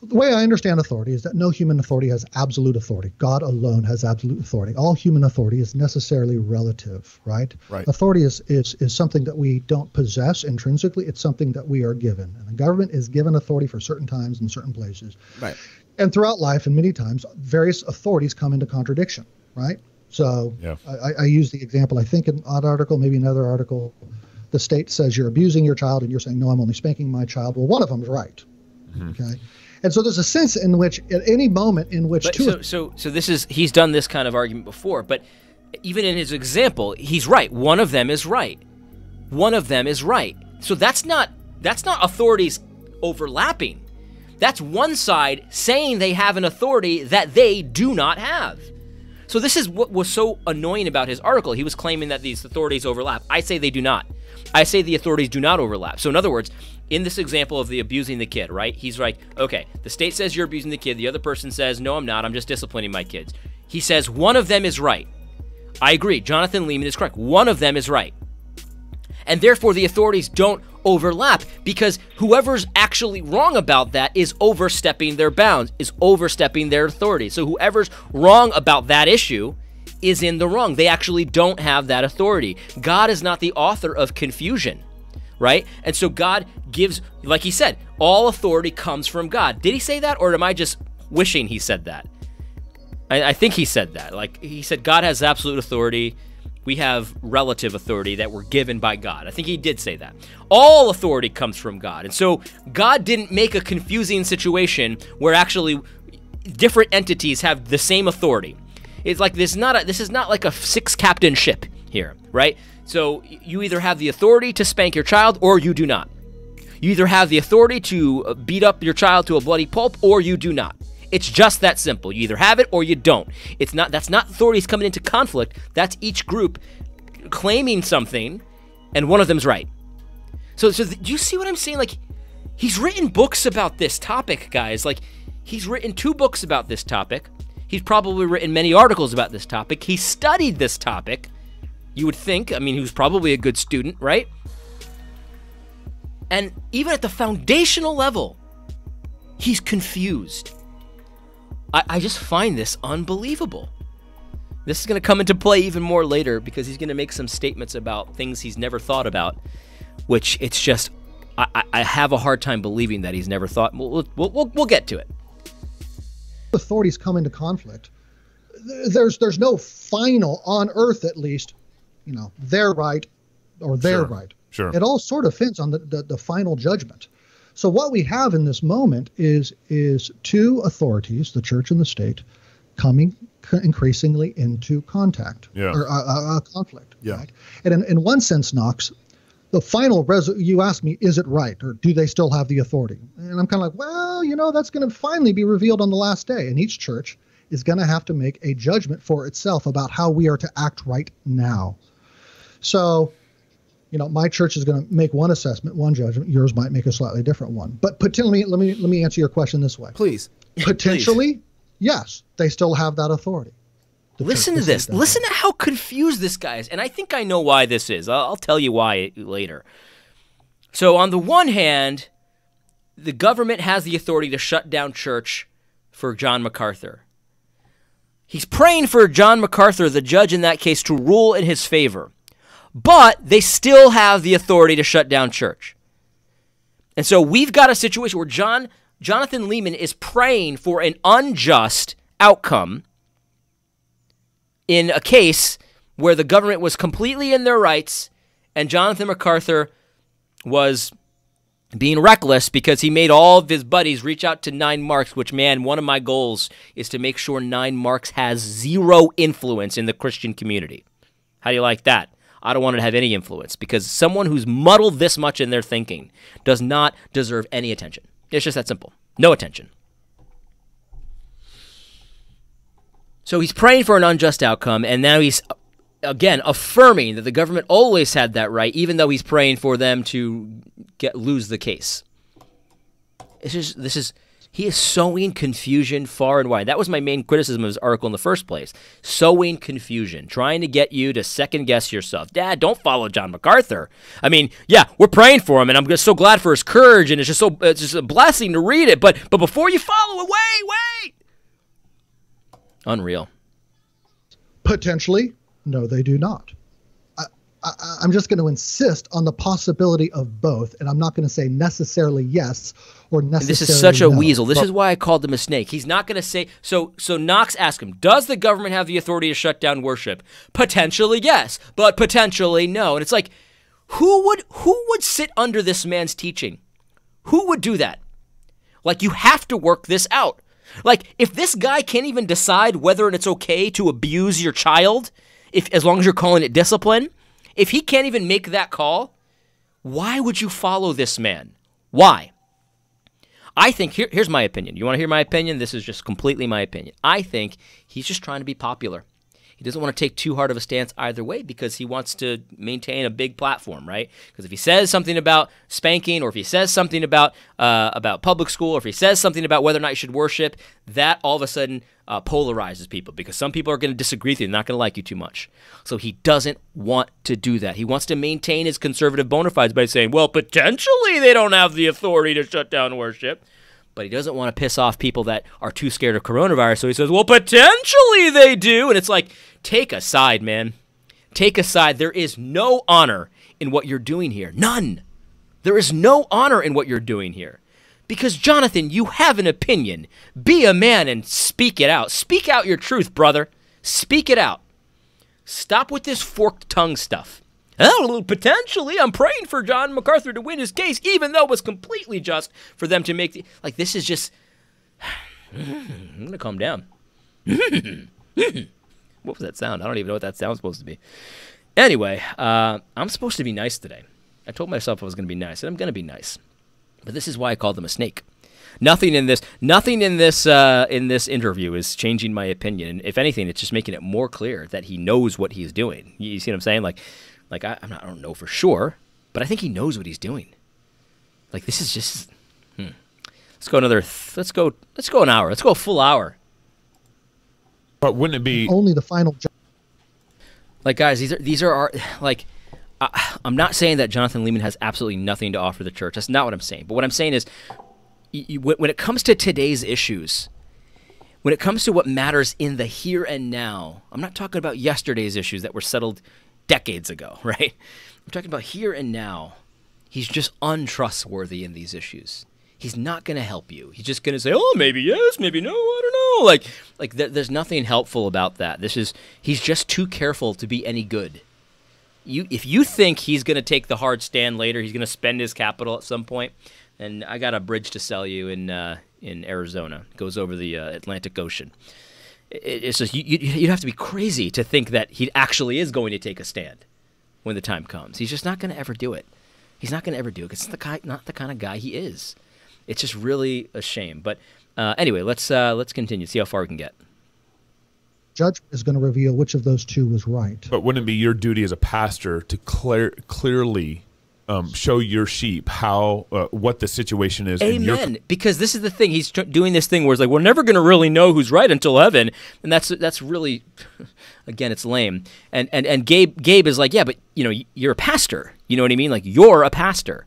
The way I understand authority is that no human authority has absolute authority. God alone has absolute authority. All human authority is necessarily relative, right? Right. Authority is something that we don't possess intrinsically. It's something that we are given. And the government is given authority for certain times in certain places. Right. And throughout life, and many times, various authorities come into contradiction, right? So yeah. I use the example, I think in an article, maybe another article, the state says you're abusing your child and you're saying, no, I'm only spanking my child. Well, one of them is right, okay? And so there's a sense in which at any moment in which so this is, he's done this kind of argument before, but even in his example, he's right. One of them is right. One of them is right. So that's not authorities overlapping. That's one side saying they have an authority that they do not have. So this is what was so annoying about his article. He was claiming that these authorities overlap. I say they do not. I say the authorities do not overlap. So in other words, in this example of the abusing the kid, right? He's like, okay, the state says you're abusing the kid. The other person says, no, I'm not. I'm just disciplining my kids. He says one of them is right. I agree. Jonathan Leeman is correct. One of them is right. And therefore, the authorities don't overlap because whoever's actually wrong about that is overstepping their bounds, is overstepping their authority. So whoever's wrong about that issue is in the wrong. They actually don't have that authority. God is not the author of confusion, right? And so God gives, like he said, all authority comes from God. Did he say that, or am I just wishing he said that? I think he said that. Like, he said God has absolute authority. We have relative authority that we're given by God. I think he did say that. All authority comes from God. And so God didn't make a confusing situation where actually different entities have the same authority. It's like this is not like a six-captain ship here, right? So you either have the authority to spank your child or you do not. You either have the authority to beat up your child to a bloody pulp or you do not. It's just that simple. You either have it or you don't. That's not authorities coming into conflict. That's each group claiming something, and one of them's right. So do you see what I'm saying? Like, he's written books about this topic, guys. Like, he's written 2 books about this topic. He's probably written many articles about this topic. He studied this topic. You would think. I mean, he was probably a good student, right? And even at the foundational level, he's confused. I just find this unbelievable. This is going to come into play even more later because he's going to make some statements about things he's never thought about, which it's just, I have a hard time believing that he's never thought. We'll get to it. Authorities come into conflict. There's no final, on earth at least, they're right or they're right. Sure. It all sort of depends on the final judgment. So what we have in this moment is 2 authorities, the church and the state, coming increasingly into contact or conflict. Yeah. Right? And in one sense, Knox, the final you asked me, is it right, or do they still have the authority? And I'm kind of like, well, that's going to finally be revealed on the last day, and each church is going to have to make a judgment for itself about how we are to act right now. So, my church is going to make one assessment, one judgment. Yours might make a slightly different one. But potentially, let me answer your question this way. Please. Potentially, yes, they still have that authority. the Listen church. to this. Listen to how confused this guy is. And I think I know why this is. I'll tell you why later. So on the one hand, the government has the authority to shut down church for John MacArthur. He's praying for John MacArthur, the judge in that case, to rule in his favor. But they still have the authority to shut down church. And so we've got a situation where Jonathan Leeman is praying for an unjust outcome in a case where the government was completely in their rights and Jonathan MacArthur was being reckless because he made all of his buddies reach out to 9 Marks, which, man, one of my goals is to make sure 9 Marks has zero influence in the Christian community. How do you like that? I don't want it to have any influence because someone who's muddled this much in their thinking does not deserve any attention. It's just that simple. No attention. So he's praying for an unjust outcome, and now he's, again, affirming that the government always had that right, even though he's praying for them to lose the case. He is sowing confusion far and wide. That was my main criticism of his article in the first place. Sowing confusion, trying to get you to second-guess yourself. Dad, don't follow John MacArthur. I mean, yeah, we're praying for him, and I'm just so glad for his courage, and it's just a blessing to read it. But before you follow it, wait! Unreal. Potentially, no, they do not. I'm just going to insist on the possibility of both, and I'm not going to say necessarily yes or necessarily no. This is such a weasel. This is why I called him a snake. He's not going to say so. Knox asked him, "Does the government have the authority to shut down worship?" Potentially yes, but potentially no. And it's like, who would sit under this man's teaching? Who would do that? Like, you have to work this out. Like, if this guy can't even decide whether it's okay to abuse your child, as long as you're calling it discipline, if he can't even make that call, why would you follow this man? Why? I think, here's my opinion. You want to hear my opinion? This is just completely my opinion. I think he's just trying to be popular. He doesn't want to take too hard of a stance either way because he wants to maintain a big platform, right? Because if he says something about spanking, or if he says something about public school, or if he says something about whether or not you should worship, that all of a sudden polarizes people because some people are going to disagree with you. They're not going to like you too much. So he doesn't want to do that. He wants to maintain his conservative bona fides by saying, well, potentially they don't have the authority to shut down worship. But he doesn't want to piss off people that are too scared of coronavirus. So he says, well, potentially they do. And it's like, take a side, man. Take a side. There is no honor in what you're doing here. None. There is no honor in what you're doing here. Because, Jonathan, you have an opinion. Be a man and speak it out. Speak out your truth, brother. Speak it out. Stop with this forked tongue stuff. Oh, potentially, I'm praying for John MacArthur to win his case, even though it was completely just for them to make like, this is just, I'm going to calm down. What was that sound? I don't even know what that sound's supposed to be. Anyway, I'm supposed to be nice today. I told myself I was going to be nice, and I'm going to be nice. But this is why I called him a snake. Nothing in this interview is changing my opinion. And if anything, it's just making it more clear that he knows what he's doing. You see what I'm saying? Like I don't know for sure, but I think he knows what he's doing. Like, this is just. Let's go let's go an hour. Let's go a full hour. But wouldn't it be only the final? Like, guys, these are our, like. I'm not saying that Jonathan Leeman has absolutely nothing to offer the church. That's not what I'm saying. But what I'm saying is, when it comes to today's issues, when it comes to what matters in the here and now, I'm not talking about yesterday's issues that were settled decades ago, right? I'm talking about here and now. He's just untrustworthy in these issues. He's not going to help you. He's just going to say, oh, maybe yes, maybe no, I don't know. Like there's nothing helpful about that. He's just too careful to be any good. If you think he's going to take the hard stand later, he's going to spend his capital at some point, then I got a bridge to sell you in Arizona. It goes over the Atlantic Ocean. It's just you'd have to be crazy to think that he actually is going to take a stand when the time comes. He's just not going to ever do it. He's not going to ever do it. It's not the kind of guy he is. It's just really a shame. But anyway, let's continue. See how far we can get. Judgment is going to reveal which of those two was right. But wouldn't it be your duty as a pastor to clearly show your sheep how what the situation is. Amen. Because this is the thing. He's doing this thing where it's like, we're never going to really know who's right until heaven. And that's really, again, it's lame. And Gabe is like, yeah, but you're a pastor. You know what I mean? Like, you're a pastor.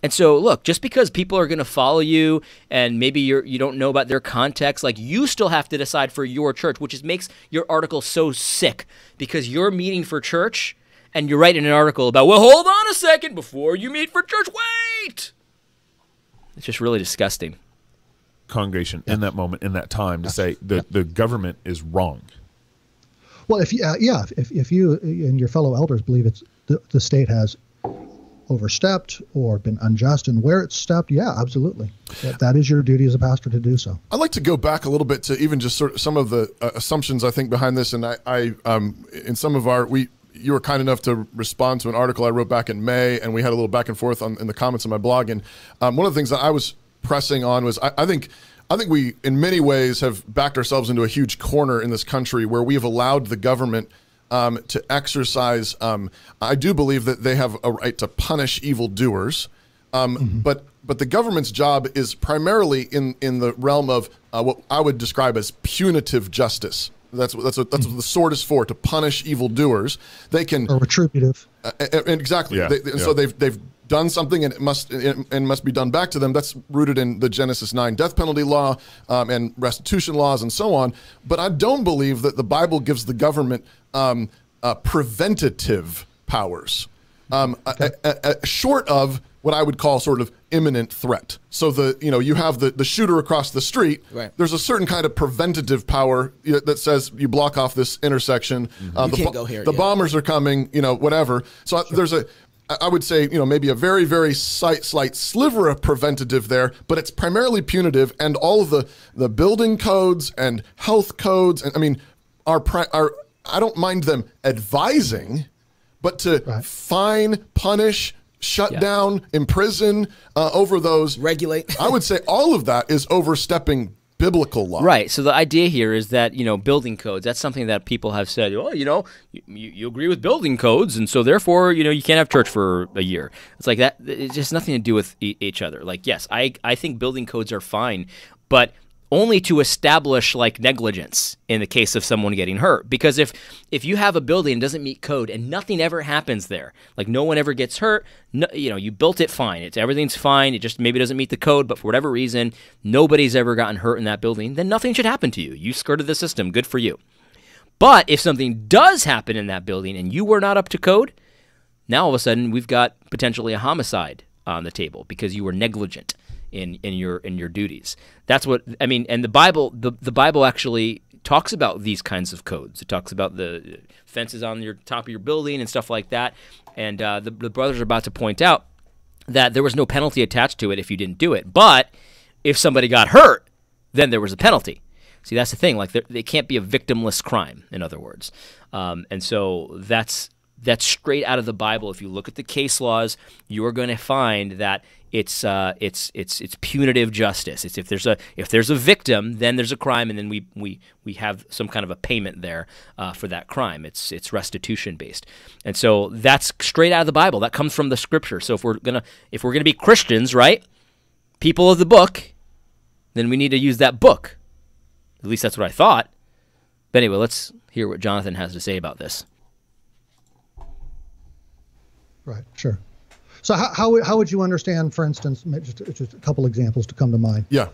And so, look, just because people are going to follow you and maybe you don't know about their context, like, you still have to decide for your church, which makes your article so sick, because you're meeting for church and you're writing an article about, well, hold on a second before you meet for church. Wait! It's just really disgusting. Congregation in that moment, in that time, to say the government is wrong. Well, if you and your fellow elders believe it's the state has overstepped or been unjust, and where it's stepped, yeah, absolutely. That is your duty as a pastor to do so. I'd like to go back a little bit to even just sort of some of the assumptions I think behind this. And I in some of you were kind enough to respond to an article I wrote back in May, and we had a little back and forth in the comments on my blog. And one of the things that I was pressing on was I think we, in many ways, have backed ourselves into a huge corner in this country where we have allowed the government to exercise. I do believe that they have a right to punish evildoers, but the government's job is primarily in the realm of what I would describe as punitive justice. That's what the sword is for, to punish evildoers. They can, or retributive. Exactly. Yeah, So they've done something, and it must be done back to them. That's rooted in the Genesis 9 death penalty law and restitution laws and so on. But I don't believe that the Bible gives the government preventative powers, short of what I would call sort of imminent threat. So you have the shooter across the street. Right. There's a certain kind of preventative power that says you block off this intersection. You can't go here. The bombers are coming. Whatever. So there's I would say, maybe a very, very slight sliver of preventative there, but it's primarily punitive. And all of the building codes and health codes, and I mean, I don't mind them advising, but to fine, punish, shut down, imprison over those, regulate. I would say all of that is overstepping biblical law. Right. So the idea here is that, building codes, that's something that people have said, well, you agree with building codes, and so therefore, you can't have church for a year. It's like that. It's just nothing to do with each other. Like, yes, I think building codes are fine, but only to establish like negligence in the case of someone getting hurt. Because if you have a building and doesn't meet code and nothing ever happens there, like no one ever gets hurt, you built it fine, everything's fine, it just maybe doesn't meet the code, but for whatever reason, nobody's ever gotten hurt in that building, then nothing should happen to you. You skirted the system, good for you. But if something does happen in that building and you were not up to code, now all of a sudden we've got potentially a homicide on the table because you were negligent in your duties. That's what I mean. And the Bible actually talks about these kinds of codes. It talks about the fences on your top of your building and stuff like that. And the brothers are about to point out that there was no penalty attached to it if you didn't do it. But if somebody got hurt, then there was a penalty. See, that's the thing. Like, they can't be a victimless crime, in other words. And so that's straight out of the Bible. If you look at the case laws, you are going to find that it's punitive justice. It's if there's a victim, then there's a crime, and then we have some kind of a payment there for that crime. It's restitution based, and so that's straight out of the Bible. That comes from the Scripture. So if we're gonna be Christians, right, people of the book, then we need to use that book. At least that's what I thought. But anyway, let's hear what Jonathan has to say about this. Right, sure. So how would you understand, for instance, just a couple examples to come to mind? Yeah.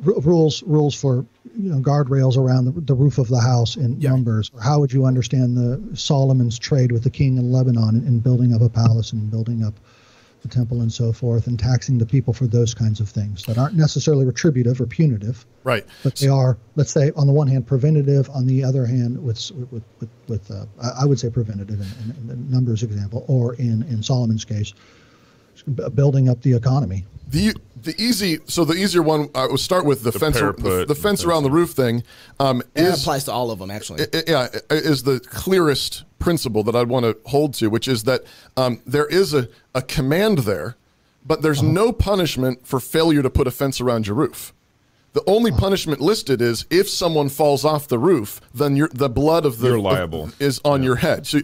Rules for guardrails around the roof of the house in Numbers. Or how would you understand the Solomon's trade with the king in Lebanon in building up a palace and building up the temple and so forth, and taxing the people for those kinds of things that aren't necessarily retributive or punitive, right? But they are, let's say, on the one hand, preventative. On the other hand, with I would say preventative in the Numbers example, or in Solomon's case, building up the economy. The easier one, I would start with the fence. The fence around the roof thing. It applies to all of them, actually. Is the clearest principle that I'd want to hold to, which is that there is a command there, but there's no punishment for failure to put a fence around your roof. The only punishment listed is if someone falls off the roof, then the blood of the you're liable. is on your head. So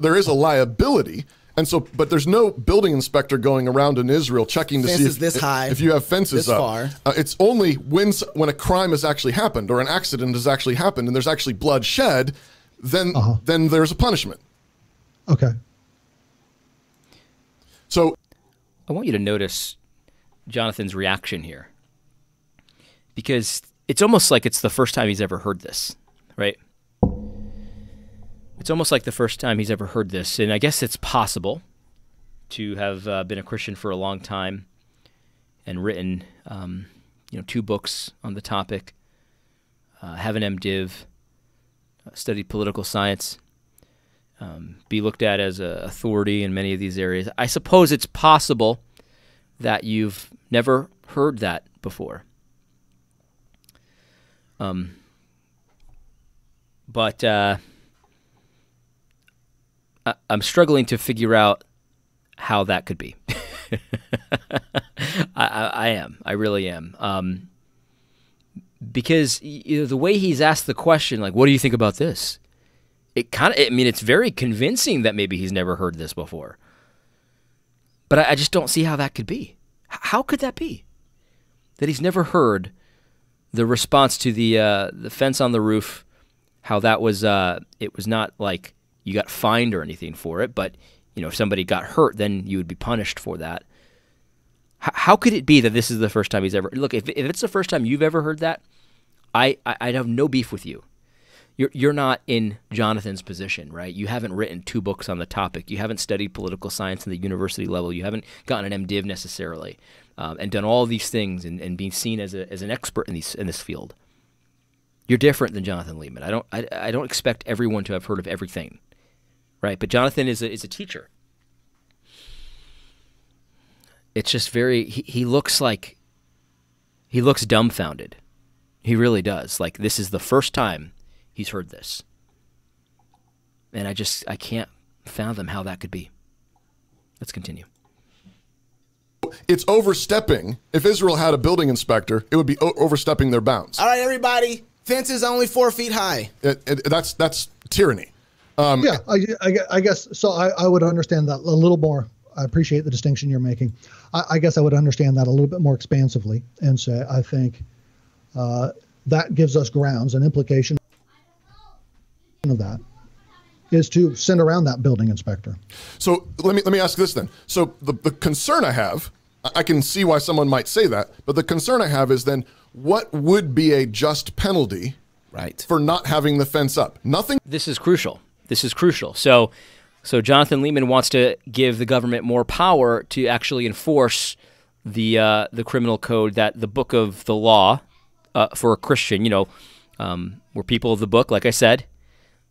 there is a liability. And so, but there's no building inspector going around in Israel checking to Fences see this high, if you have fences this up. far. It's only when a crime has actually happened or an accident has actually happened and there's actually blood shed, then there's a punishment. Okay. So I want you to notice Jonathan's reaction here, because it's almost like it's the first time he's ever heard this, right? It's almost like the first time he's ever heard this, and I guess it's possible to have been a Christian for a long time and written, 2 books on the topic, have an MDiv, studied political science, be looked at as an authority in many of these areas. I suppose it's possible that you've never heard that before. But I'm struggling to figure out how that could be. I am. I really am. Because the way he's asked the question, like, what do you think about this? It's very convincing that maybe he's never heard this before. But I just don't see how that could be. How could that be? That he's never heard the response to the fence on the roof, how that was, it was not like you got fined or anything for it, but if somebody got hurt, then you would be punished for that. How could it be that this is the first time he's ever... Look, if it's the first time you've ever heard that, I'd have no beef with you. You're not in Jonathan's position, right? You haven't written 2 books on the topic. You haven't studied political science in the university level. You haven't gotten an MDiv necessarily, and done all these things and being seen as an expert in this field. You're different than Jonathan Leeman. I don't expect everyone to have heard of everything, right? But Jonathan is a teacher. It's just he looks dumbfounded. He really does. Like, this is the first time he's heard this. And I can't fathom how that could be. Let's continue. It's overstepping. If Israel had a building inspector, it would be overstepping their bounds. All right, everybody. Fence is only 4 feet high. That's tyranny. I guess so. I would understand that a little more. I appreciate the distinction you're making. I guess I would understand that a little bit more expansively and say I think that gives us grounds. An implication of that is to send around that building inspector. So let me ask this then. So the concern I have, I can see why someone might say that, but the concern I have is then what would be a just penalty, right, for not having the fence up? Nothing. This is crucial. So Jonathan Leeman wants to give the government more power to actually enforce the criminal code, that the book of the law for a Christian. We're people of the book, like I said.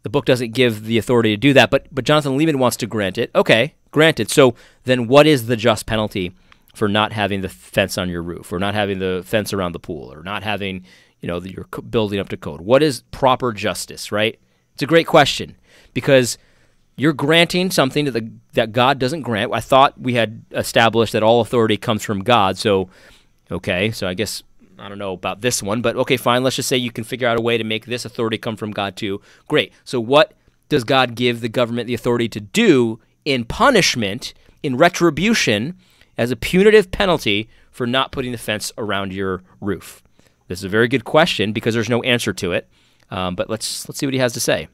The book doesn't give the authority to do that, but Jonathan Leeman wants to grant it. Okay, granted. So then what is the just penalty for not having the fence on your roof, or not having the fence around the pool, or not having, your building up to code? What is proper justice, right? It's a great question, because you're granting something that God doesn't grant. I thought we had established that all authority comes from God. So, okay, so I guess I don't know about this one, but okay, fine. Let's just say you can figure out a way to make this authority come from God too. Great. So what does God give the government the authority to do in punishment, in retribution, as a punitive penalty for not putting the fence around your roof? This is a very good question because there's no answer to it. But let's see what he has to say.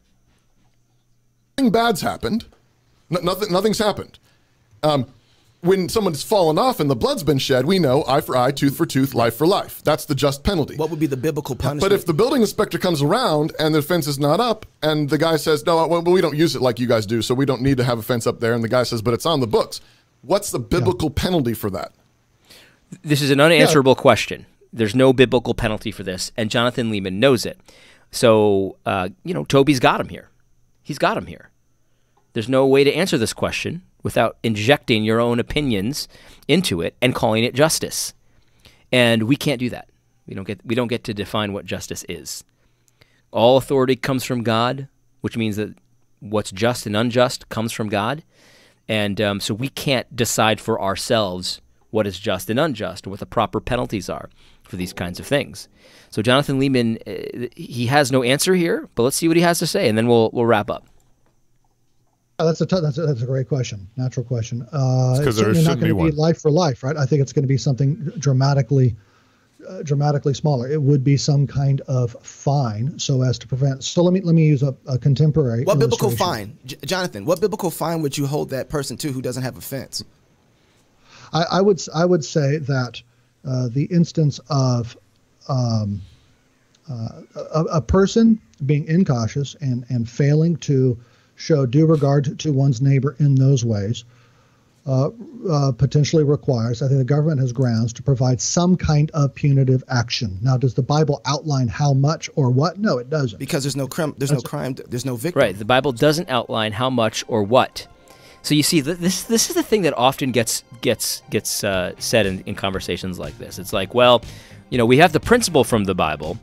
Nothing bad's happened. Nothing's happened. When someone's fallen off and the blood's been shed, we know eye for eye, tooth for tooth, life for life. That's the just penalty. What would be the biblical punishment? But if the building inspector comes around and the fence is not up, and the guy says, no, well, we don't use it like you guys do, so we don't need to have a fence up there, and the guy says, but it's on the books, what's the biblical penalty for that? This is an unanswerable question. There's no biblical penalty for this, and Jonathan Leeman knows it. So, Toby's got him here. He's got him here. There's no way to answer this question without injecting your own opinions into it and calling it justice. And we can't do that. We don't get to define what justice is. All authority comes from God, which means that what's just and unjust comes from God. And so we can't decide for ourselves what is just and unjust, or what the proper penalties are for these kinds of things. So Jonathan Leeman, he has no answer here, but let's see what he has to say, and then we'll wrap up. That's a great question. Natural question. It's certainly not going to be life for life, right? I think it's going to be something dramatically smaller. It would be some kind of fine so as to prevent. So let me use a contemporary. What biblical fine, Jonathan? What biblical fine would you hold that person to who doesn't have a fence? I would say that the instance of a person being incautious and failing to show due regard to one's neighbor in those ways potentially requires, I think the government has grounds to provide some kind of punitive action. Now, does the Bible outline how much or what? No, it doesn't. Because there's no crime, there's no victim. Right. The Bible doesn't outline how much or what. So you see, this is the thing that often gets said in conversations like this. It's like, well, we have the principle from the Bible,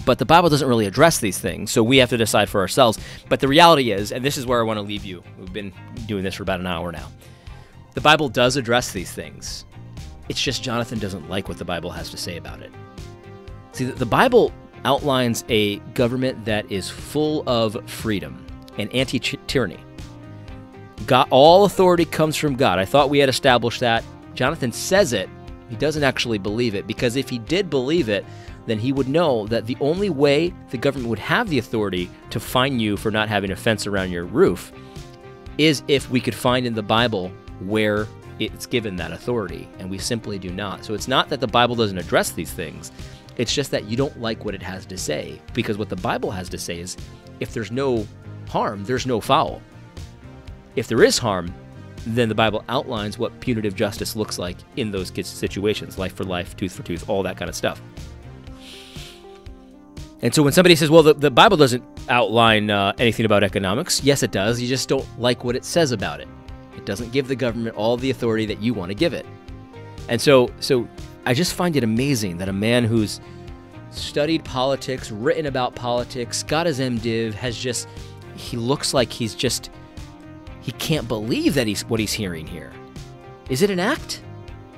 but the Bible doesn't really address these things, so we have to decide for ourselves. But the reality is, and this is where I want to leave you, we've been doing this for about an hour now, the Bible does address these things. It's just Jonathan doesn't like what the Bible has to say about it. See, the Bible outlines a government that is full of freedom and anti-tyranny. All authority comes from God. I thought we had established that. Jonathan says it. He doesn't actually believe it, because if he did believe it, then he would know that the only way the government would have the authority to fine you for not having a fence around your roof is if we could find in the Bible where it's given that authority, and we simply do not. So it's not that the Bible doesn't address these things. It's just that you don't like what it has to say, because what the Bible has to say is if there's no harm, there's no foul. If there is harm, then the Bible outlines what punitive justice looks like in those situations, life for life, tooth for tooth, all that kind of stuff. And so when somebody says, well, the Bible doesn't outline anything about economics, yes, it does. You just don't like what it says about it. It doesn't give the government all the authority that you want to give it. And so I just find it amazing that a man who's studied politics, written about politics, got his MDiv, he looks like he can't believe that what he's hearing here. Is it an act?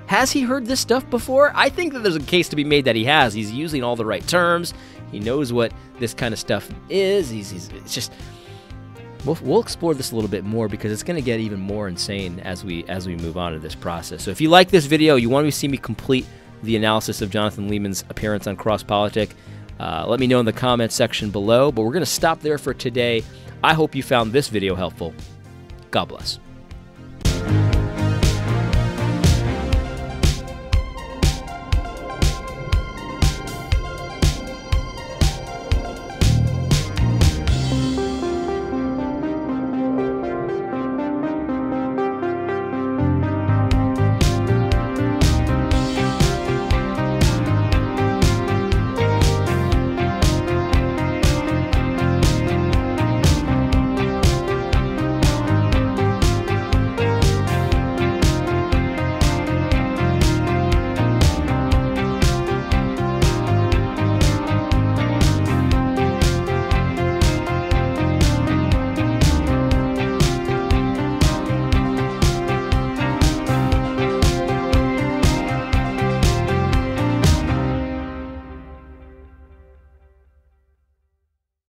Has he heard this stuff before? I think that there's a case to be made that he has. He's using all the right terms. He knows what this kind of stuff is. It's just, we'll explore this a little bit more, because it's going to get even more insane as we move on in this process. So if you like this video, you want to see me complete the analysis of Jonathan Leeman's appearance on CrossPolitic, let me know in the comments section below. But we're going to stop there for today. I hope you found this video helpful. God bless.